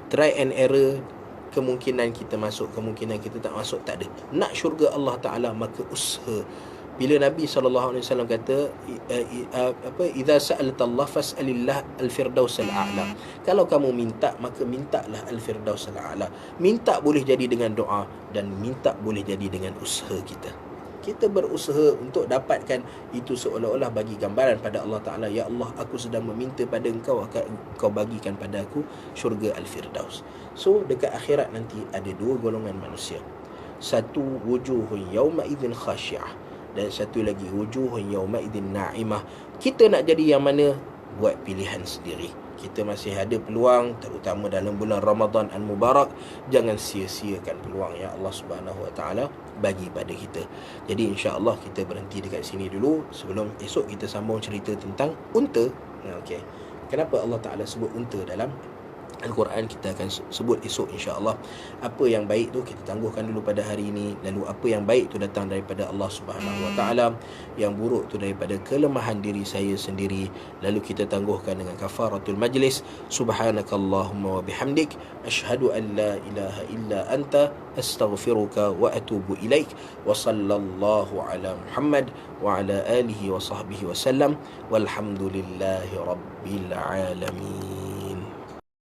Try and error, kemungkinan kita masuk, kemungkinan kita tak masuk, tak ada. Nak syurga Allah Ta'ala, maka usaha. Bila Nabi SAW kata, idza sa'alta Allah fas'alillah al-firdaus al-a'la. Kalau kamu minta, maka mintalah al-firdaus al-a'la. Minta boleh jadi dengan doa, dan minta boleh jadi dengan usaha kita. Kita berusaha untuk dapatkan itu, seolah-olah bagi gambaran pada Allah Ta'ala, ya Allah, aku sedang meminta pada engkau, akan engkau bagikan pada aku syurga al-firdaus. So dekat akhirat nanti ada 2 golongan manusia. Satu, wujuhun yawma idzin khasyi'ah, dan satu lagi, wujuhun yawma idzin na'imah. Kita nak jadi yang mana? Buat pilihan sendiri. Kita masih ada peluang, terutama dalam bulan Ramadan Al-Mubarak. Jangan sia-siakan peluang yang Allah Subhanahu Wa Ta'ala bagi pada kita. Jadi insya-Allah kita berhenti dekat sini dulu. Sebelum esok kita sambung cerita tentang unta. Okey. Kenapa Allah Taala sebut unta dalam Al-Quran? Kita akan sebut esok insya-Allah. Apa yang baik tu kita tangguhkan dulu pada hari ini, lalu apa yang baik tu datang daripada Allah Subhanahu Wa Taala, yang buruk tu daripada kelemahan diri saya sendiri, lalu kita tangguhkan dengan kafaratul majlis. Subhanakallahumma wa bihamdik, asyhadu an la ilaha illa anta, astaghfiruka wa atubu ilaik. Wa sallallahu ala Muhammad wa ala alihi wa sahbihi wa sallam, walhamdulillahi rabbil alamin.